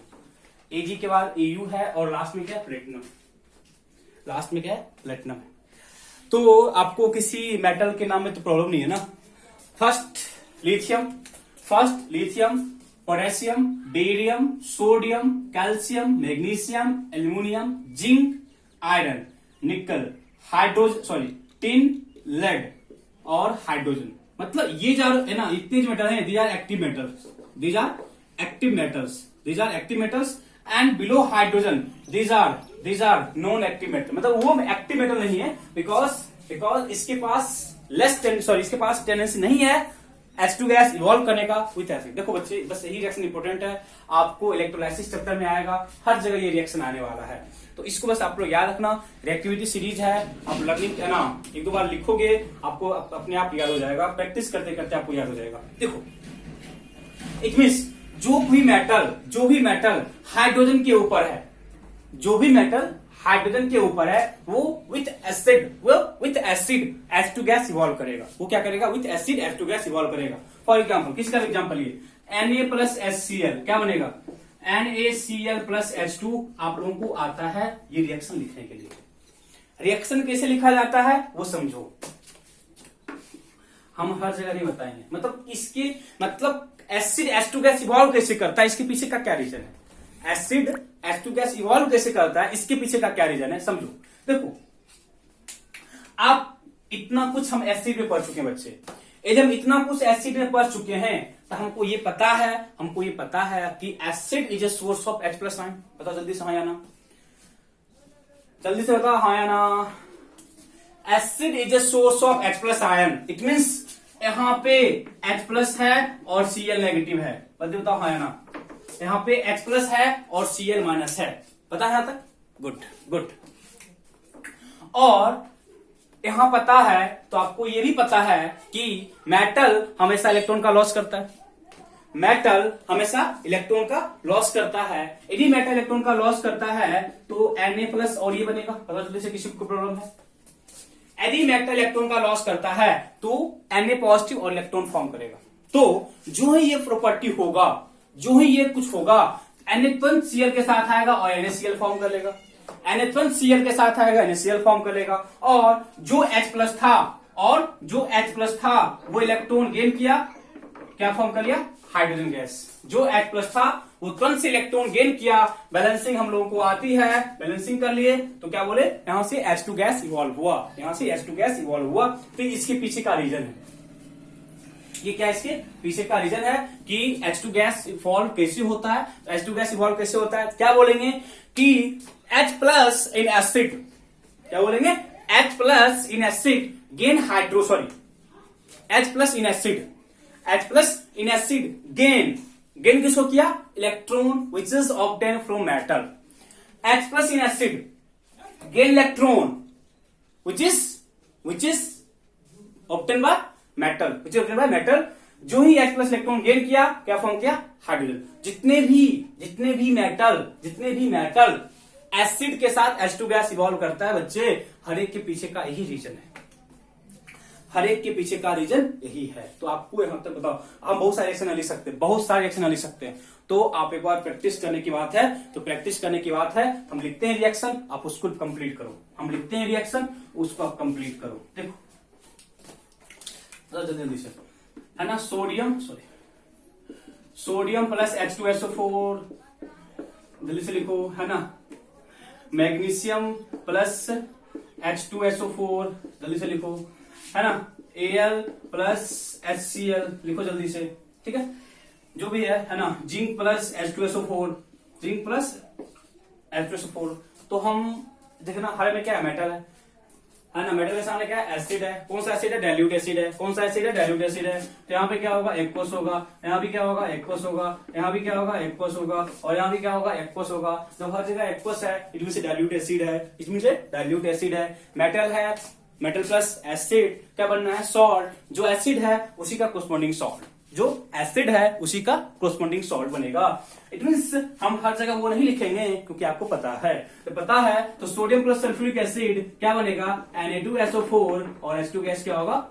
एजी के बाद एयू है और लास्ट में क्या है, प्लेटिनम। तो आपको किसी मेटल के नाम में तो प्रॉब्लम नहीं है ना। First lithium, potassium, barium, sodium, calcium, magnesium, aluminium, zinc, iron, nickel, tin, lead और हाइड्रोजन। मतलब ये जो है ना, इतने जो मेटल हैं, these are active metals and below hydrogen these are non active metal, मतलब वो एक्टिव मेटल नहीं है बिकॉज इसके पास टेंडेंसी नहीं है H2 गैस इवॉल्व करने का विथ एसिड। देखो बच्चे, बस यही रिएक्शन इंपॉर्टेंट है, आपको इलेक्ट्रोलाइसिस चैप्टर में आएगा, हर जगह ये रिएक्शन आने वाला है, तो इसको बस आप लोग याद रखना। रिएक्टिविटी सीरीज है, आप लर्निंग है ना, एक दो बार लिखोगे आपको अपने आप याद हो जाएगा, प्रैक्टिस करते करते आपको याद हो जाएगा। देखो इट मींस जो भी मेटल हाइड्रोजन के ऊपर है, जो भी मेटल हाइड्रोजन के ऊपर है, वो with acid H2 gas evolve करेगा। वो क्या करेगा? With acid H2 gas evolve करेगा। फॉर एग्जाम्पल, किसका एग्जाम्पल ये Na प्लस HCl क्या बनेगा? NaCl प्लस H2 आप लोगों को आता है ये रिएक्शन लिखने के लिए। रिएक्शन कैसे लिखा जाता है वो समझो, हम हर जगह नहीं बताएंगे। मतलब एसिड H2 गैस इवॉल्व कैसे करता है, इसके पीछे का क्या रीजन है? एसिड H2 गैस इवॉल्व कैसे करता है, इसके पीछे का क्या रीजन है, समझो। देखो आप इतना कुछ हम एसिड में पढ़ चुके हैं बच्चे, जब हम इतना कुछ एसिड में पढ़ चुके हैं तो हमको ये पता है कि acid is a source of H plus ion. बताओ जल्दी से, हाँ या ना, जल्दी से बताओ, हाँ या ना। Acid is a source of H plus ion, it means यहाँ पे H प्लस है और Cl नेगेटिव है। बताओ हाँ या ना। यहाँ पे H प्लस है और Cl माइनस है, पता है यहां तक? गुड। और यहां पता है तो आपको ये भी पता है कि मेटल हमेशा इलेक्ट्रॉन का लॉस करता है। मेटल हमेशा इलेक्ट्रॉन का लॉस करता है। यदि मेटल इलेक्ट्रॉन का लॉस करता है तो Na प्लस और ये बनेगा। पता जल्दी से, किसी को प्रॉब्लम है? यदि मेटल इलेक्ट्रॉन का लॉस करता है तो Na पॉजिटिव और इलेक्ट्रॉन फॉर्म करेगा। तो जो ही ये प्रॉपर्टी होगा, जो ही ये कुछ होगा, NH1Cl के साथ आएगा और NaCl फॉर्म कर लेगा, NH1Cl के साथ आएगा NaCl फॉर्म कर लेगा। और जो H प्लस था वो इलेक्ट्रॉन गेन किया, क्या फॉर्म कर लिया? Hydrogen gas. जो H प्लस था वो तुरंत से इलेक्ट्रॉन गेन किया, बैलेंसिंग हम लोगों को आती है, बैलेंसिंग कर लिए तो क्या बोले, यहां से H2 गैस इवॉल्व हुआ। तो इसके पीछे का रीजन है, ये क्या इसके पीछे का रीजन है कि H2 गैस इवॉल्व कैसे होता है। तो H2 गैस इवॉल्व कैसे होता है, क्या बोलेंगे कि H प्लस इन एसिड, क्या बोलेंगे? H plus in acid gain H plus in acid gain किसको किया? Electron which is obtain from metal. H plus in acid gain electron which is obtain by metal. जो ही H प्लस इलेक्ट्रॉन गेन किया, क्या फॉर्म किया? हाइड्रोजन। जितने भी मेटल एसिड के साथ H2 गैस इवॉल्व करता है बच्चे, हर एक के पीछे का यही रीजन है, यही है। तो आपको यहां तक बताओ, हम बहुत सारे रिएक्शन लिख सकते हैं, तो आप एक बार प्रैक्टिस करने की बात है, हम लिखते हैं रिएक्शन, आप उसको कंप्लीट करो। देखो जल्दी से, है ना, सोडियम प्लस H2SO4, जल्दी से लिखो, है ना। मैग्नीशियम प्लस H2SO4, जल्दी से लिखो, है ना। Al प्लस HCl लिखो जल्दी से, ठीक है, जो भी है ना। जिंक प्लस H2SO4, तो हम देखना हर में क्या है? मेटल है ना। मेटल के सामने क्या है? एसिड है। कौन सा एसिड है? डाइल्यूट एसिड है। तो यहाँ पे क्या होगा? एक्वस होगा। यहाँ भी क्या होगा? एक्वस होगा। यहाँ भी क्या होगा? एक्वस होगा। और यहाँ भी क्या होगा? एक्वस होगा। जब हर जगह एक्वस है, इसमें से डाइल्यूट एसिड है। मेटल प्लस एसिड क्या बनना है? सॉल्ट। जो एसिड है उसी का कोरस्पॉन्डिंग सॉल्ट बनेगा। इट मीन्स हम हर जगह वो नहीं लिखेंगे क्योंकि आपको पता है। तो सोडियम प्लस सल्फ्यूरिक एसिड क्या बनेगा? Na2SO4 और H2 गैस क्या होगा?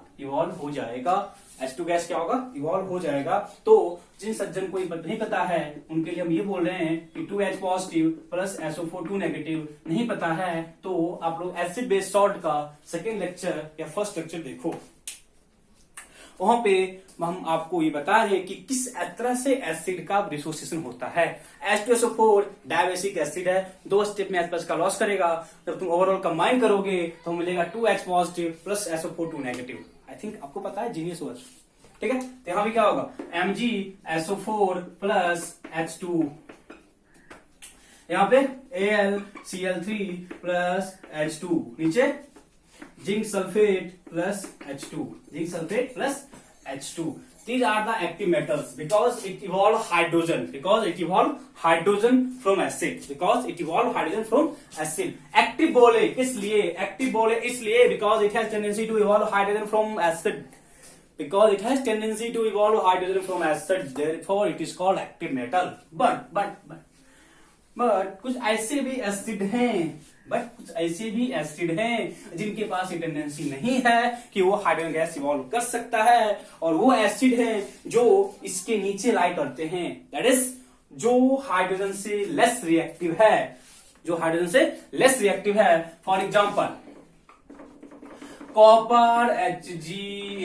इवॉल्व हो जाएगा। तो जिन सज्जन को ये नहीं पता है उनके लिए हम ये बोल रहे हैं कि 2H positive plus SO4 2 negative नहीं पता है तो आप लोग एसिड बेस्ड सॉल्ट का सेकेंड लेक्चर या फर्स्ट लेक्चर देखो, वहां पे हम आपको ये बता रहे हैं कि किस तरह से एसिड का डिसोसिएशन होता है। H2SO4 डायबेसिक एसिड है, 2 स्टेप में H+ का लॉस करेगा। जब तुम ओवरऑल कंबाइन करोगे तो मिलेगा 2H positive plus SO4 2 negative. I think आपको पता है, जीनियस वर्ड, ठीक है। तो यहां भी क्या होगा? MgSO4 प्लस H2 यहाँ पे AlCl3 प्लस H2, नीचे zinc sulphate plus H2, zinc sulphate plus H2. These are the active metals because it evolved hydrogen. From acid. Active बोले इसलिए, because it has tendency to evolve hydrogen from acid. Therefore, it is called active metal. But कुछ ऐसे भी एसिड हैं जिनके पास ये टेंडेंसी नहीं है कि वो हाइड्रोजन गैस इवॉल्व कर सकता है, और वो एसिड है जो इसके नीचे लाई करते हैं, दैट इज जो हाइड्रोजन से लेस रिएक्टिव है. For example copper Hg,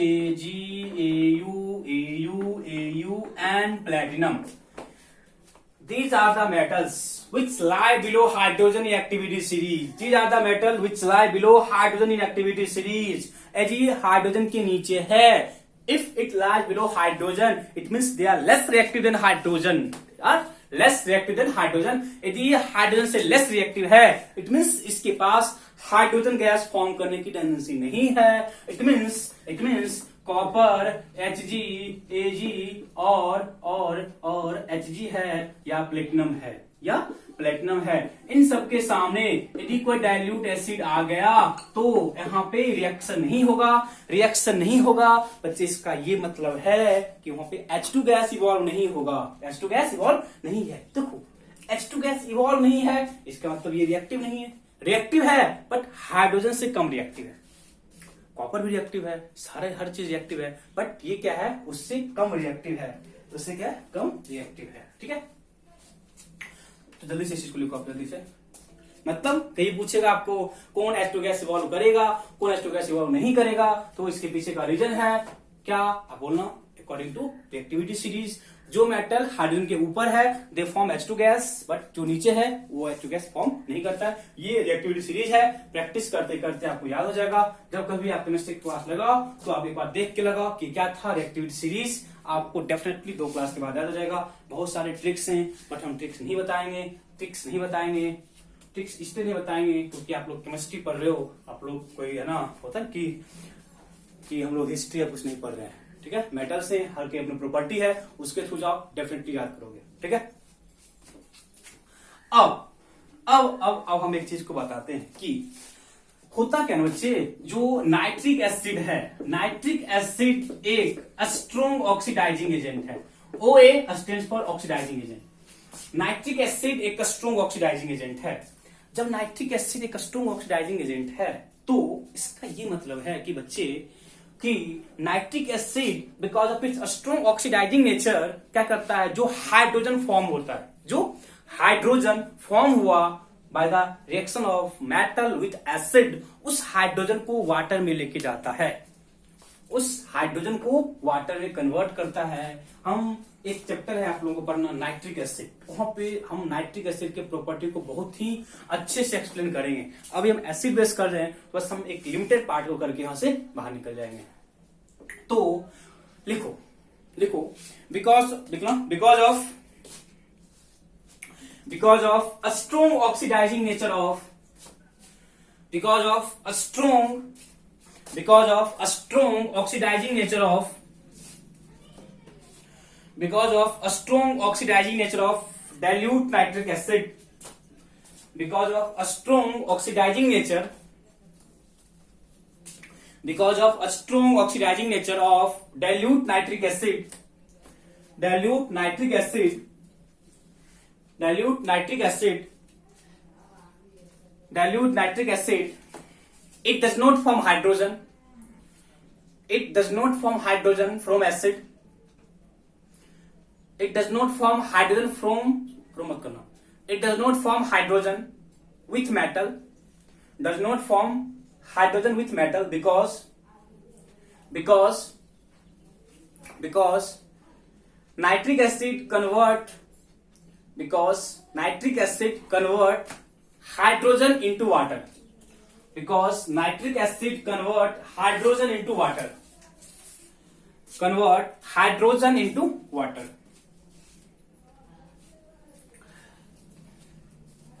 Ag, Au and platinum. These are the metals which lie below hydrogen in activity series. Ag hydrogen के नीचे है. If it lies below hydrogen, it means they are less reactive than hydrogen. यदि हाइड्रोजन से लेस रिएक्टिव है, इट मीन्स इसके पास हाइड्रोजन गैस फॉर्म करने की टेंडेंसी नहीं है. It means copper Hg, Ag और Hg है या प्लेटिनम है. इन सब के सामने यदि कोई डाइल्यूट एसिड आ गया तो यहाँ पे रिएक्शन नहीं होगा. बच्चे इसका ये मतलब है कि वहां पे H2 गैस इवॉल्व नहीं होगा. H2 गैस इवॉल्व नहीं है. देखो H2 गैस इवॉल्व नहीं है, इसका मतलब ये रिएक्टिव नहीं है. रिएक्टिव है बट हाइड्रोजन से कम रिएक्टिव है. कॉपर भी रिएक्टिव है, हर चीज रिएक्टिव है, बट ये क्या है, उससे कम रिएक्टिव है. ठीक है. तो जल्दी से इस चीज को लिखो आप जल्दी से. मतलब कहीं पूछेगा आपको कौन H2 गैस इवॉल्व करेगा, कौन H2 गैस इवॉल्व नहीं करेगा, तो इसके पीछे का रीजन है क्या, आप बोलना अकॉर्डिंग टू रिएक्टिविटी सीरीज. जो मेटल हाइड्रोजन के ऊपर है they form H2 gas, but जो नीचे है वो H2 गैस फॉर्म नहीं करता है. ये रिएक्टिविटी सीरीज है. प्रैक्टिस करते करते आपको याद हो जाएगा. जब कभी आप केमिस्ट्री क्लास लगाओ तो आप एक बार देख के लगाओ कि क्या था रिएक्टिविटी सीरीज. आपको डेफिनेटली 2 क्लास के बाद याद हो जाएगा. बहुत सारे ट्रिक्स हैं बट हम ट्रिक्स नहीं बताएंगे. ट्रिक्स इसलिए नहीं बताएंगे क्योंकि आप लोग केमिस्ट्री पढ़ रहे हो. आप लोग कोई है ना होता है कि हम लोग हिस्ट्री या कुछ नहीं पढ़ रहे हैं. ठीक है. मेटल से हर की अपनी प्रॉपर्टी है, उसके थ्रू आप डेफिनेटली याद करोगे. ठीक है. अब हम एक चीज को बताते हैं कि होता क्या ना बच्चे, जो नाइट्रिक एसिड है, नाइट्रिक एसिड एक स्ट्रॉन्ग ऑक्सीडाइजिंग एजेंट है. OA stands for oxidizing agent. Nitric acid एक स्ट्रॉन्ग ऑक्सीडाइजिंग एजेंट है. जब नाइट्रिक एसिड एक स्ट्रॉन्ग ऑक्सीडाइजिंग एजेंट है तो इसका ये मतलब है कि बच्चे कि nitric acid because of its strong oxidizing nature क्या करता है, जो हाइड्रोजन फॉर्म हुआ by the reaction of metal with acid, उस हाइड्रोजन को वाटर में लेके जाता है, उस हाइड्रोजन को वाटर में कन्वर्ट करता है. हम एक चैप्टर है आप लोगों को पढ़ना नाइट्रिक एसिड, वहां पे हम नाइट्रिक एसिड के प्रॉपर्टी को बहुत ही अच्छे से एक्सप्लेन करेंगे. अभी हम एसिड बेस कर रहे हैं, बस हम एक लिमिटेड पार्ट को करके यहां से बाहर निकल जाएंगे. तो लिखो because of a strong oxidizing nature of dilute nitric acid, because of a strong oxidizing nature of dilute nitric acid, it does not form hydrogen from acid. It does not form hydrogen it does not form hydrogen with metal, because nitric acid convert hydrogen into water.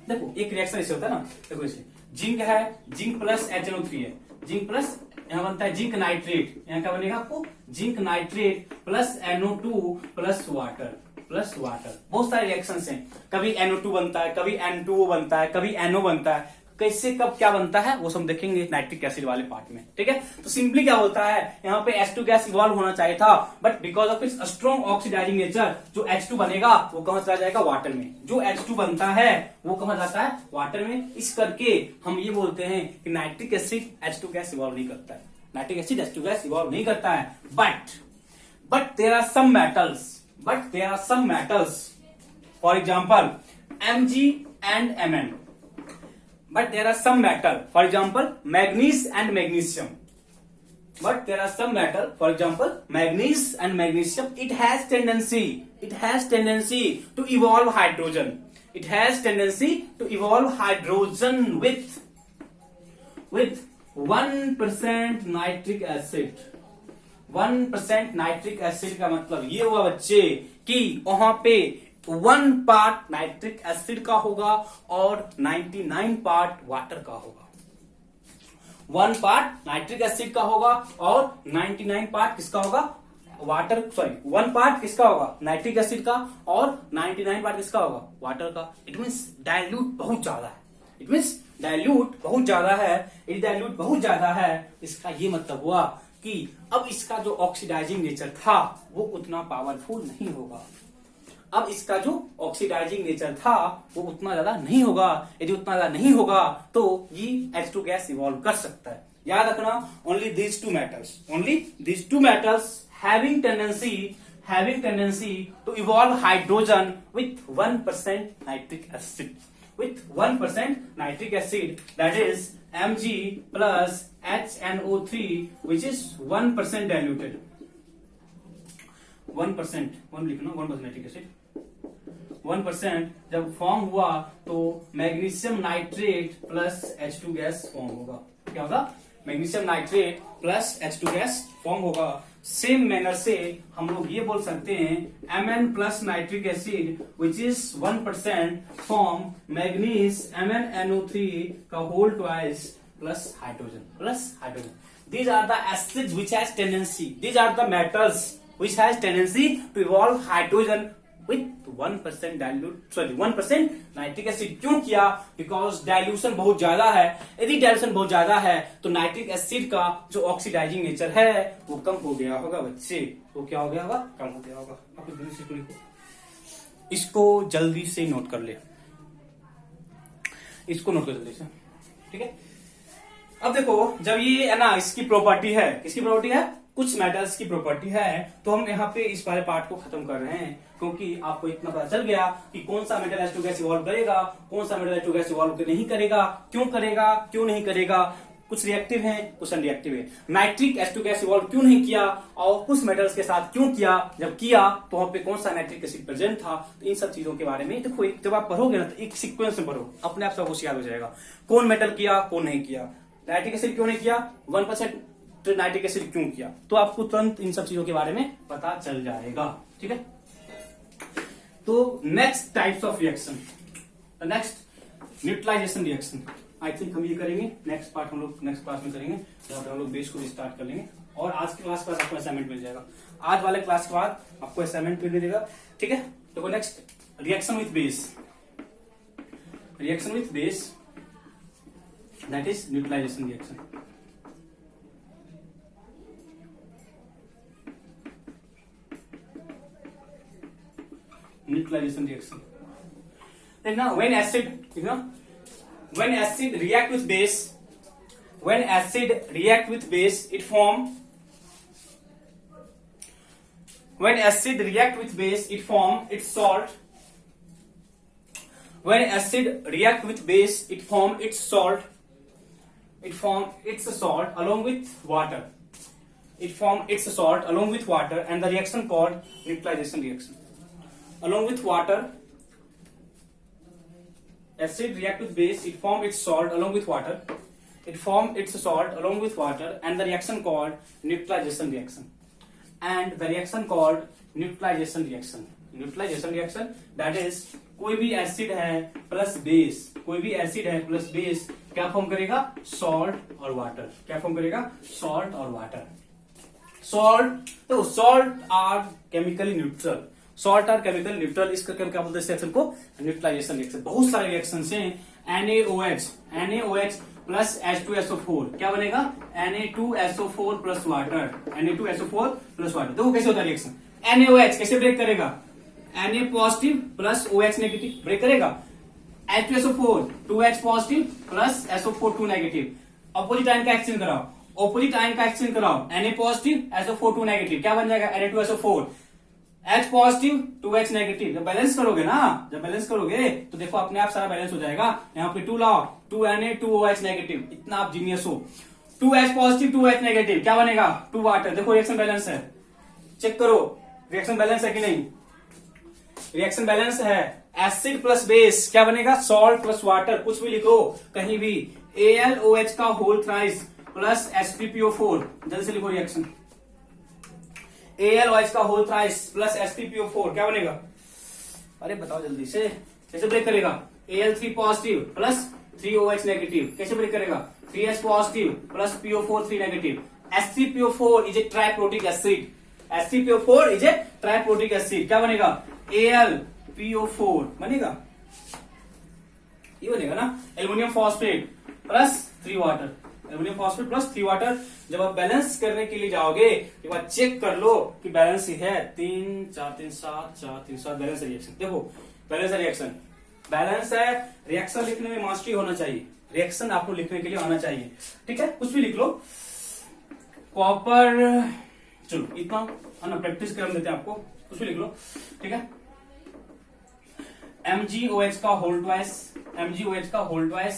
देखो एक रिएक्शन ऐसे होता है ना, देखो इसे जिंक है, जिंक प्लस HNO3 है, जिंक प्लस यहाँ बनता है जिंक नाइट्रेट, यहाँ क्या बनेगा आपको zinc nitrate plus NO2 plus water बहुत सारे रिएक्शंस हैं, कभी NO2 बनता है, कभी N2O बनता है, कभी NO बनता है, कैसे कब क्या बनता है वो सब देखेंगे नाइट्रिक एसिड वाले पार्ट में, ठीक है। तो सिंपली क्या होता है, यहाँ पे H2 गैस इवॉल्व होना चाहिए था, but because of its strong oxidizing nature जो H2 बनेगा वो कहां चला जाएगा, वाटर में। जो H2 बनता है वो कहां जाता है, वाटर में। इस करके हम ये बोलते हैं कि nitric acid H2 gas evolve नहीं करता है, nitric acid H2 gas evolve नहीं करता है। But there are some metals for example Mg and Mn. But there are some metal, for example, manganese and magnesium. It has tendency to evolve hydrogen. With 1% nitric acid. 1% nitric acid का मतलब ये हुआ बच्चे कि वहां पे 1 पार्ट नाइट्रिक एसिड का होगा और 99 पार्ट वाटर का होगा। 1 पार्ट नाइट्रिक एसिड का होगा और 99 पार्ट किसका होगा, वाटर, सॉरी 1 पार्ट किसका होगा, नाइट्रिक एसिड का, और 99 पार्ट किसका होगा, वाटर का। इट मीन्स डाइल्यूट बहुत ज्यादा है। इसका ये मतलब हुआ कि अब इसका जो ऑक्सीडाइजिंग नेचर था वो उतना पावरफुल नहीं होगा। यदि उतना ज्यादा नहीं होगा तो ये H2 गैस इवॉल्व कर सकता है। याद रखना, only these two metals having tendency to evolve hydrogen with 1% nitric acid, that is Mg plus HNO3, which is 1% diluted. 1% nitric acid 1% जब फॉर्म हुआ तो magnesium nitrate plus H2 gas form होगा। क्या होगा, magnesium nitrate plus H2 gas form होगा। सेम मैनर से हम लोग ये बोल सकते हैं Mn plus nitric acid which is 1% form manganese MnNO3 का whole twice plus hydrogen. These are the acids which has tendency, these are the metals which has tendency to evolve hydrogen with 1% nitric acid. क्यों किया, बिकॉज डाइल्यूशन बहुत ज्यादा है। यदि डाइल्यूशन बहुत ज्यादा है तो नाइट्रिक एसिड का जो ऑक्सीडाइजिंग नेचर है वो कम हो गया होगा बच्चे। तो क्या हो गया होगा, कम हो गया होगा। आप जल्दी से लिखो, इसको जल्दी से नोट कर ले, इसको नोट कर जल्दी से, ठीक है। अब देखो, जब ये है ना, इसकी प्रॉपर्टी है, किसकी प्रॉपर्टी है, कुछ मेटल्स की प्रॉपर्टी है, तो हम यहाँ पे इस वाले पार्ट को खत्म कर रहे हैं, क्योंकि आपको इतना पता चल गया कि कौन सा मेटल H2 गैस इवॉल्व करेगा, कौन सा मेटल H2 गैस इवॉल्व नहीं करेगा, क्यों नहीं करेगा। कुछ रिएक्टिव है, कुछ अनरिएक्टिव है। नाइट्रिक H2 गैस इवॉल्व क्यों नहीं किया और कुछ मेटल्स के साथ क्यों किया, जब किया तो वहां पे कौन सा नाइट्रिक एसिड प्रेजेंट था। तो इन सब चीजों के बारे में देखो, जब आप पढ़ोगे ना तो एक सीक्वेंस में पढ़ो, अपने आप सब कुछ याद हो जाएगा, कौन मेटल किया, कौन नहीं किया, नाइट्रिक एसिड क्यों नहीं किया, 1% नाइट्रिक एसिड क्यों किया, तो आपको तुरंत इन सब चीजों के बारे में पता चल जाएगा, ठीक है। तो next types of reaction, next neutralization reaction, I think हम ये करेंगे नेक्स्ट पार्ट, हम लोग नेक्स्ट क्लास में करेंगे, जहां पर हम लोग बेस को स्टार्ट कर लेंगे। और आज की क्लास के बाद आपको असाइनमेंट मिल जाएगा, आज वाले क्लास के बाद आपको असाइनमेंट मिल जाएगा, ठीक है। तो next reaction with base, that is neutralization reaction. Neutralization reaction. Then now, when acid react with base, it form. When acid react with base, it form its salt. When acid react with base, it form its salt. It form its salt along with water. And the reaction called neutralization reaction. Along with water, acid react with base, it form its salt along with water. And the reaction called neutralization reaction. Neutralization reaction that is कोई भी एसिड है प्लस बेस, कोई भी एसिड है प्लस बेस क्या फॉर्म करेगा? सॉल्ट और वाटर। क्या फॉर्म करेगा? सॉल्ट और वाटर। सॉल्ट, तो salt are chemically neutral, salt are chemical neutral. इसका क्या बोलते हैं रिएक्शन को? Neutralization reaction. बहुत सारे रिएक्शन हैं। NaOH प्लस H2SO4 क्या बनेगा? Na2SO4 plus water, Na2SO4 plus water. देखो कैसे होता है रिएक्शन। NaOH कैसे ब्रेक करेगा? Na positive plus OH negative break करेगा। H2SO4 2H positive plus SO4 2 negative. Opposite ion का एक्सचेंज कराओ, ऑपोजिट आयन का एक्सचेंज कराओ। Na पॉजिटिव SO4 2 नेगेटिव क्या बन जाएगा? Na2SO4 H positive 2H negative. जब बैलेंस करोगे ना, जब बैलेंस करोगे तो देखो अपने आप सारा बैलेंस हो जाएगा। यहाँ पे 2 लाओ, 2 Na 2 OH नेगेटिव। इतना आप जीनियस हो। 2H पॉजिटिव 2H नेगेटिव क्या बनेगा? 2 वाटर। देखो रिएक्शन बैलेंस है, चेक करो रिएक्शन बैलेंस है कि नहीं। रिएक्शन बैलेंस है। एसिड प्लस बेस क्या बनेगा? Salt plus water. कुछ भी लिखो कहीं भी। AlOH का होल थ्राइस प्लस H3PO4। जल्दी से लिखो रिएक्शन। AlOH का होल थ्राइस प्लस H3PO4 क्या बनेगा? अरे बताओ जल्दी से, कैसे ब्रेक करेगा? Al3 positive plus 3OH negative कैसे ब्रेक करेगा? 3H positive plus PO4 3 negative. H3PO4 is a triprotic acid. H3PO4 is a triprotic acid क्या बनेगा? AlPO4 बनेगा, ये बनेगा ना। Aluminium phosphate plus 3 water, aluminium phosphate plus 3 water. जब आप बैलेंस करने के लिए जाओगे एक बार चेक कर लो कि बैलेंस ही है। 3 4 3 7 4 3 7 बैलेंस रिएक्शन। देखो बैलेंस रिएक्शन, बैलेंस है। रिएक्शन लिखने में मास्टरी होना चाहिए, रिएक्शन आपको लिखने के लिए आना चाहिए। ठीक है, कुछ भी लिख लो। कॉपर, चलो इतना है ना, प्रैक्टिस कर देते हैं आपको। कुछ भी लिख लो, ठीक है। MgOH का होल ट्वाइस, MgOH का whole twice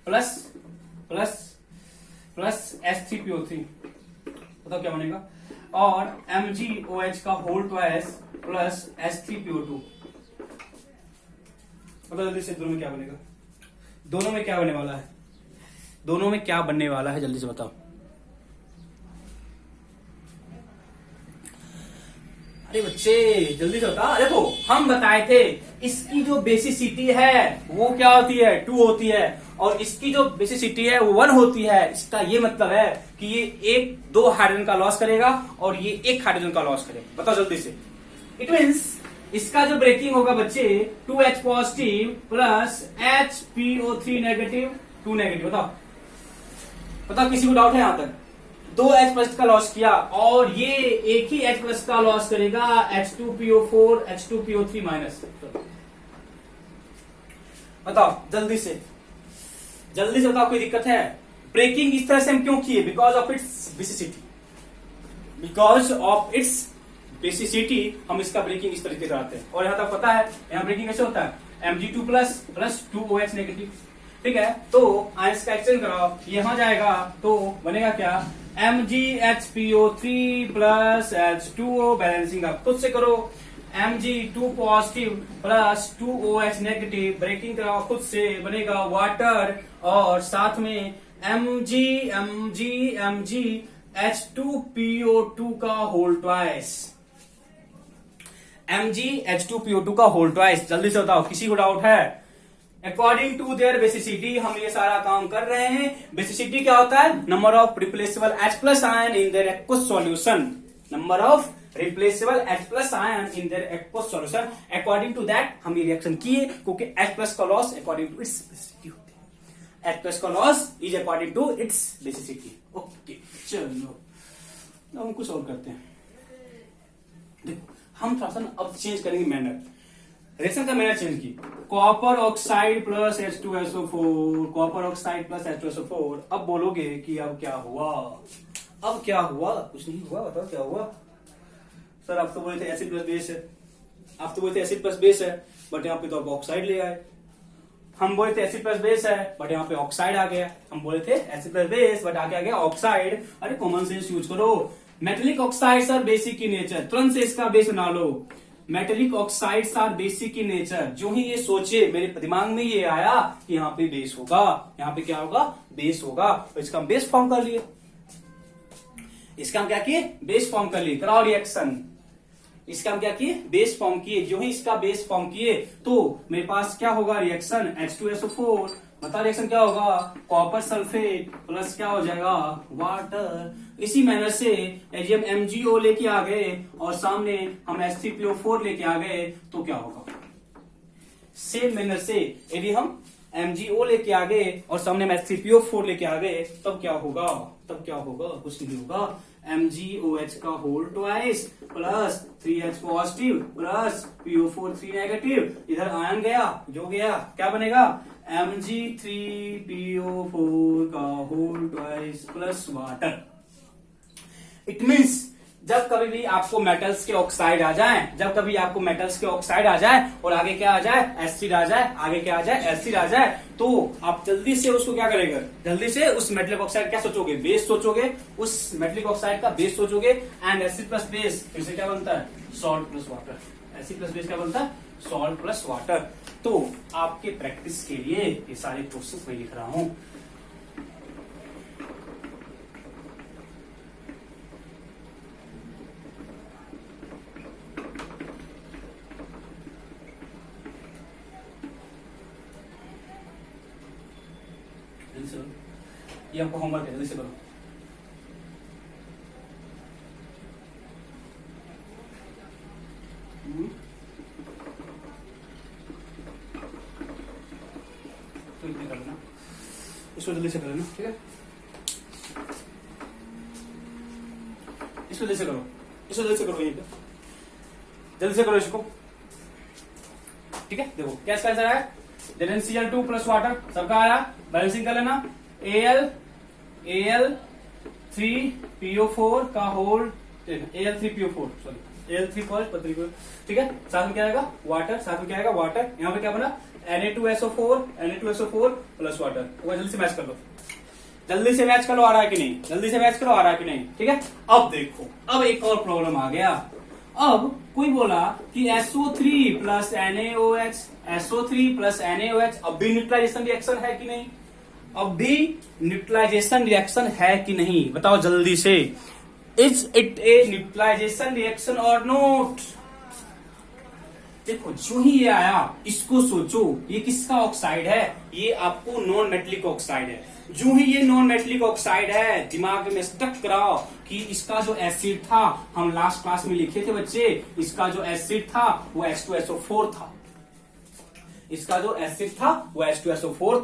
plus plus plus H3PO3 बताओ क्या बनेगा? और MgOH का होल ट्वाइस प्लस H3PO2 बताओ जल्दी से, दोनों में क्या बनेगा? दोनों में क्या बनने वाला है? दोनों में क्या बनने वाला है जल्दी से बताओ। अरे बच्चे जल्दी से बता। देखो हम बताए थे इसकी जो बेसिसिटी है वो क्या होती है? 2 होती है, और इसकी जो बेसिसिटी है वो 1 होती है। इसका ये मतलब है कि ये 2 हाइड्रोजन का लॉस करेगा और ये 1 हाइड्रोजन का लॉस करेगा। बताओ जल्दी से। इट मीन्स इसका जो ब्रेकिंग होगा बच्चे 2H positive plus HPO3 negative 2 negative. बताओ बताओ, किसी को डाउट है यहां तक? 2 H प्लस का लॉस किया और ये एक ही H प्लस का लॉस करेगा H2PO4 H2PO3 माइनस। बताओ जल्दी से, जल्दी से बताओ, कोई दिक्कत है? ब्रेकिंग इस तरह से हम क्यों किए? Because of it's basicity, because of it's basicity हम इसका ब्रेकिंग इस तरीके से कराते हैं। और यहां तक पता है यहां ब्रेकिंग कैसे होता है? Mg2 plus plus 2OH negative. ठीक है, तो आयंस का एक्सचेंज कराओ, यहां जाएगा तो बनेगा क्या? MgHPO3 plus H2O। बैलेंसिंग आप खुद से करो। Mg2 positive plus 2OH negative, breaking कराओ खुद से, बनेगा वाटर। और साथ में Mg H2PO2 का होल ट्वाइस, Mg H2PO2 का होल ट्वाइस। जल्दी से बताओ, किसी को डाउट है? अकॉर्डिंग टू देयर बेसिसिटी हम ये सारा काम कर रहे हैं। बेसिसिटी क्या होता है? Number of replaceable H plus ion in their aqueous solution, number of replaceable H plus ion in their aqueous solution. According to that हम ये रिएक्शन किए, क्योंकि H प्लस का loss according to its basicity होती है। H प्लस का loss is according to its basicity. Okay, चलो हम कुछ और करते हैं। देखो हम थोड़ा सा अब चेंज करेंगे मैनर, रिएक्शन का मैनर चेंज की। Copper oxide plus H2SO4, copper oxide plus H2SO4। अब बोलोगे कि अब क्या हुआ? अब क्या हुआ? कुछ नहीं हुआ, बताओ क्या हुआ? सर आप तो बोले थे एसिड प्लस बेस है, आप तो बोले थे एसिड प्लस बेस है, बट यहाँ पे तो आप ऑक्साइड ले आए। हम बोले थे एसिड प्लस बेस है, बट यहाँ पे ऑक्साइड आ गया। हम बोले थे एसिड प्लस बेस, बट आगे आ गया ऑक्साइड। अरे कॉमन सेंस यूज करो। Metallic oxides are basic in nature, तुरंत से इसका बेस बना लो। Metallic oxides are basic in nature. जो ही ये सोचे, मेरे दिमाग में ये आया कि यहाँ पे बेस होगा, यहाँ पे क्या होगा? बेस होगा। तो इसका हम बेस फॉर्म कर लिए, इसका हम क्या किए? बेस फॉर्म कर लिए। कराओ रिएक्शन। इसका हम क्या किए, बेस फॉर्म किए। जो ही इसका बेस फॉर्म किए तो मेरे पास क्या होगा रिएक्शन H2SO4, बता रिएक्शन क्या होगा, कॉपर सल्फेट प्लस क्या हो जाएगा वाटर। इसी मैनर से यदि हम MgO लेके आ गए और सामने हम H3PO4 लेके आ गए तो क्या होगा, सेम मैनर से यदि हम MgO लेके आ गए और सामने हम H3PO4 लेके आ गए तब क्या होगा, कुछ नहीं होगा, MgOH का whole twice plus 3H positive plus PO4 3 negative, इधर आयन गया जो गया क्या बनेगा, Mg3PO4 का whole twice plus water. It means जब कभी भी आपको मेटल्स के ऑक्साइड आ जाए, और आगे क्या आ जाए, एसिड आ जाए, आगे क्या आ जाए, एसिड आ जाए, तो आप जल्दी से उसको क्या करेंगे, जल्दी से उस मेटलिक ऑक्साइड क्या सोचोगे, बेस सोचोगे, उस मेटलिक ऑक्साइड का बेस सोचोगे, एंड एसिड प्लस बेस फिर से क्या बनता है, salt plus water. Acid plus base क्या बनता है, सॉल्ट प्लस वाटर। तो आपके प्रैक्टिस के लिए ये सारे प्रोसेस मैं लिख रहा हूं। ये आपको होमवर्क है, जल्दी से करो। तो इतने कर लेना, इसको जल्दी से कर लेना, ठीक है, इसको जल्दी से करो, यहीं पे जल्दी से करो इसको, ठीक है। देखो क्या इसका आंसर है, Cl2 प्लस वाटर, सबका आया, बैलेंसिंग कर लेना, Al3PO4 का होल, Al3PO4 सॉरी Al3 पत्री, ठीक है, साथ में क्या आएगा वाटर, यहाँ पे क्या बना Na2SO4 प्लस वाटर। जल्दी से मैच कर लो, आ रहा है कि नहीं, ठीक है। अब देखो, अब एक और प्रॉब्लम आ गया। अब कोई बोला कि SO3 प्लस NaOH, अब भी न्यूट्रलाइजेशन रिएक्शन है कि नहीं, बताओ जल्दी से, is it a neutralization reaction और नॉट। देखो जो ही ये आया इसको सोचो, ये किसका ऑक्साइड है, ये आपको नॉन मेटलिक ऑक्साइड है। जो ही ये नॉन मेटलिक ऑक्साइड है, दिमाग में स्टक कराओ कि इसका जो एसिड था, हम लास्ट क्लास में लिखे थे बच्चे, इसका जो एसिड था वो H2SO4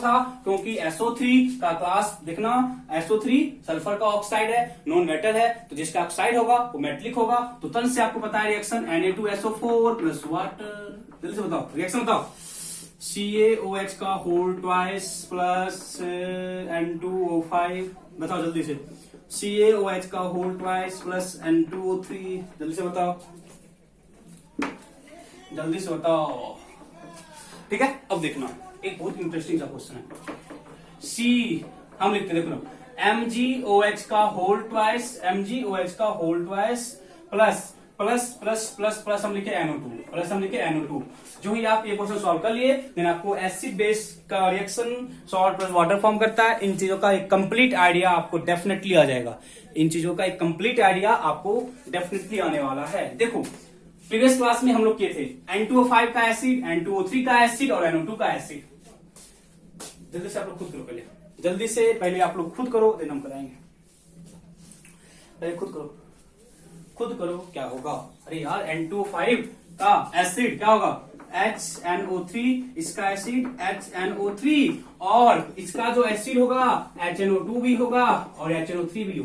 था, क्योंकि SO3 का क्लास देखना, SO3 सल्फर का ऑक्साइड है, नॉन मेटल है, तो जिसका ऑक्साइड होगा वो मेटलिक होगा। तो तन से आपको पता है रिएक्शन Na2SO4 प्लस वाटर। जल्दी से बताओ रिएक्शन बताओ, CaOH का होल ट्वाइस प्लस N2O5, बताओ जल्दी से, CaOH का होल ट्वाइस प्लस N2O3, जल्दी से बताओ, ठीक है। अब देखना एक बहुत इंटरेस्टिंग सा क्वेश्चन है, हम लिखते देखो MgOH का होल ट्वाइस प्लस हम लिखे NO2, जो ही आप ये क्वेश्चन सॉल्व कर लिए, देन आपको एसिड बेस का reaction salt plus water form करता है। इन चीजों का एक कंप्लीट आइडिया आपको डेफिनेटली आ जाएगा, आने वाला है। देखो प्रीवियस क्लास में हम लोग किए थे N2O5 का एसिड, N2O3 का एसिड और NO2 का एसिड। जल्दी से आप लोग खुद करो, पहले आप लोग खुद करो, देन हम कराएंगे। पहले खुद करो क्या होगा, अरे यार N2O5 का एसिड क्या होगा, HNO3, इसका एसिड HNO3, और इसका जो एसिड होगा HNO2 भी होगा और HNO3 भी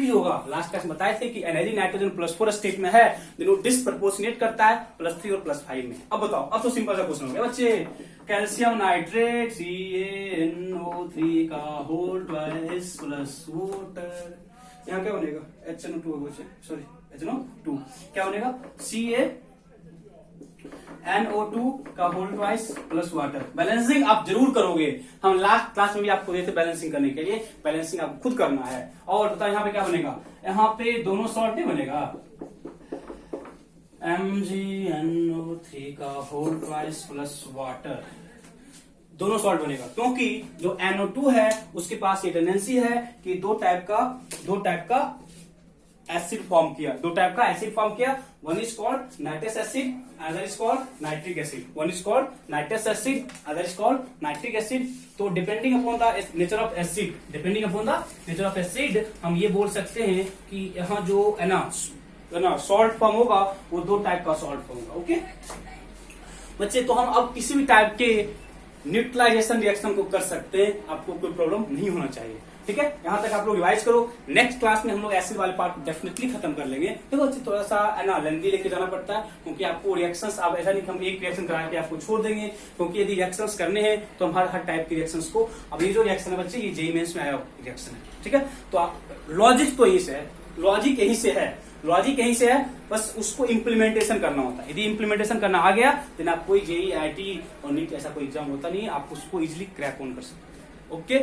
होगा, लास्ट क्लास में बताए थे कि एनर्जी नाइट्रोजन +4 स्टेट में है, दोनों डिस्प्रपोर्शनेट करता है +3 और +5 में। अब बताओ, अब तो सिंपल सा क्वेश्चन हो गया बच्चे, कैल्शियम नाइट्रेट CaNO3 का होल ट्वाइस प्लस वाटर, यहाँ क्या बनेगा HNO2 होगा, सॉरी HNO2 क्या बनेगा, CaNO2 का whole twice plus water. Balancing आप जरूर करोगे, हम लास्ट क्लास में भी आपको देते बैलेंसिंग करने के लिए, बैलेंसिंग आपको खुद करना है। और बताओ यहाँ पे क्या बनेगा, यहाँ पे दोनों सॉल्ट नहीं बनेगा, MgNO3 का होल ट्वाइस प्लस वाटर, दोनों सॉल्ट बनेगा, क्योंकि जो NO2 है उसके पास ये टेंडेंसी है कि दो टाइप का एसिड फॉर्म किया, दो टाइप का एसिड फॉर्म किया, one is called nitrous acid, other is called nitric acid, one is called nitrous acid, other is called nitric acid. तो depending upon the nature of acid, depending upon the nature of acid हम ये बोल सकते हैं कि यहाँ जो है ना सॉल्ट फॉर्म होगा वो दो टाइप का सॉल्ट फॉर्म होगा। ओके बच्चे, तो हम अब किसी भी टाइप के न्यूट्रलाइजेशन रिएक्शन को कर सकते हैं, आपको कोई प्रॉब्लम नहीं होना चाहिए। ठीक है, यहां तक आप लोग रिवाइज करो। नेक्स्ट क्लास में हम लोग एसिड वाले पार्ट को डेफिनेटली खत्म कर लेंगे। देखो बच्चे, थोड़ा सा है ना लेंथी लेके जाना पड़ता है, क्योंकि आपको रिएक्शंस, आप ऐसा नहीं कि हम एक रिएक्शन करा के आपको छोड़ देंगे, क्योंकि यदि रिएक्शंस करने हैं तो हम हर टाइप के रिएक्शंस को, अब ये जो रिएक्शन है बच्चे, ये जेईई मेंस में आया रिएक्शन है। ठीक है, तो लॉजिक तो यही से है, लॉजिक यही से है, लॉजिक यहीं से है, बस उसको इम्प्लीमेंटेशन करना होता है। यदि इम्प्लीमेंटेशन करना आ गया तो आप कोई जेईई, आईआईटी और नीट ऐसा कोई एग्जाम होता नहीं, आप उसको इजीली क्रैक ऑन कर सकते हो। ओके,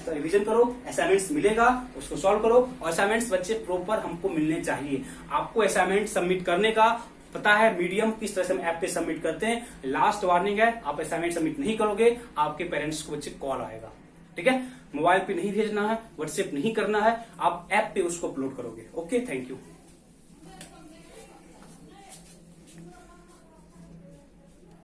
रिवीजन करो, असाइनमेंट्स मिलेगा उसको सॉल्व करो, और असाइनमेंट्स बच्चे प्रॉपर हमको मिलने चाहिए। आपको असाइनमेंट सबमिट करने का पता है मीडियम किस तरह से हम ऐप पे सबमिट करते हैं। लास्ट वार्निंग है, आप असाइनमेंट सबमिट नहीं करोगे आपके पेरेंट्स को बच्चे कॉल आएगा। ठीक है, मोबाइल पे नहीं भेजना है, व्हाट्सएप नहीं करना है, आप ऐप पे उसको अपलोड करोगे। Okay, thank you.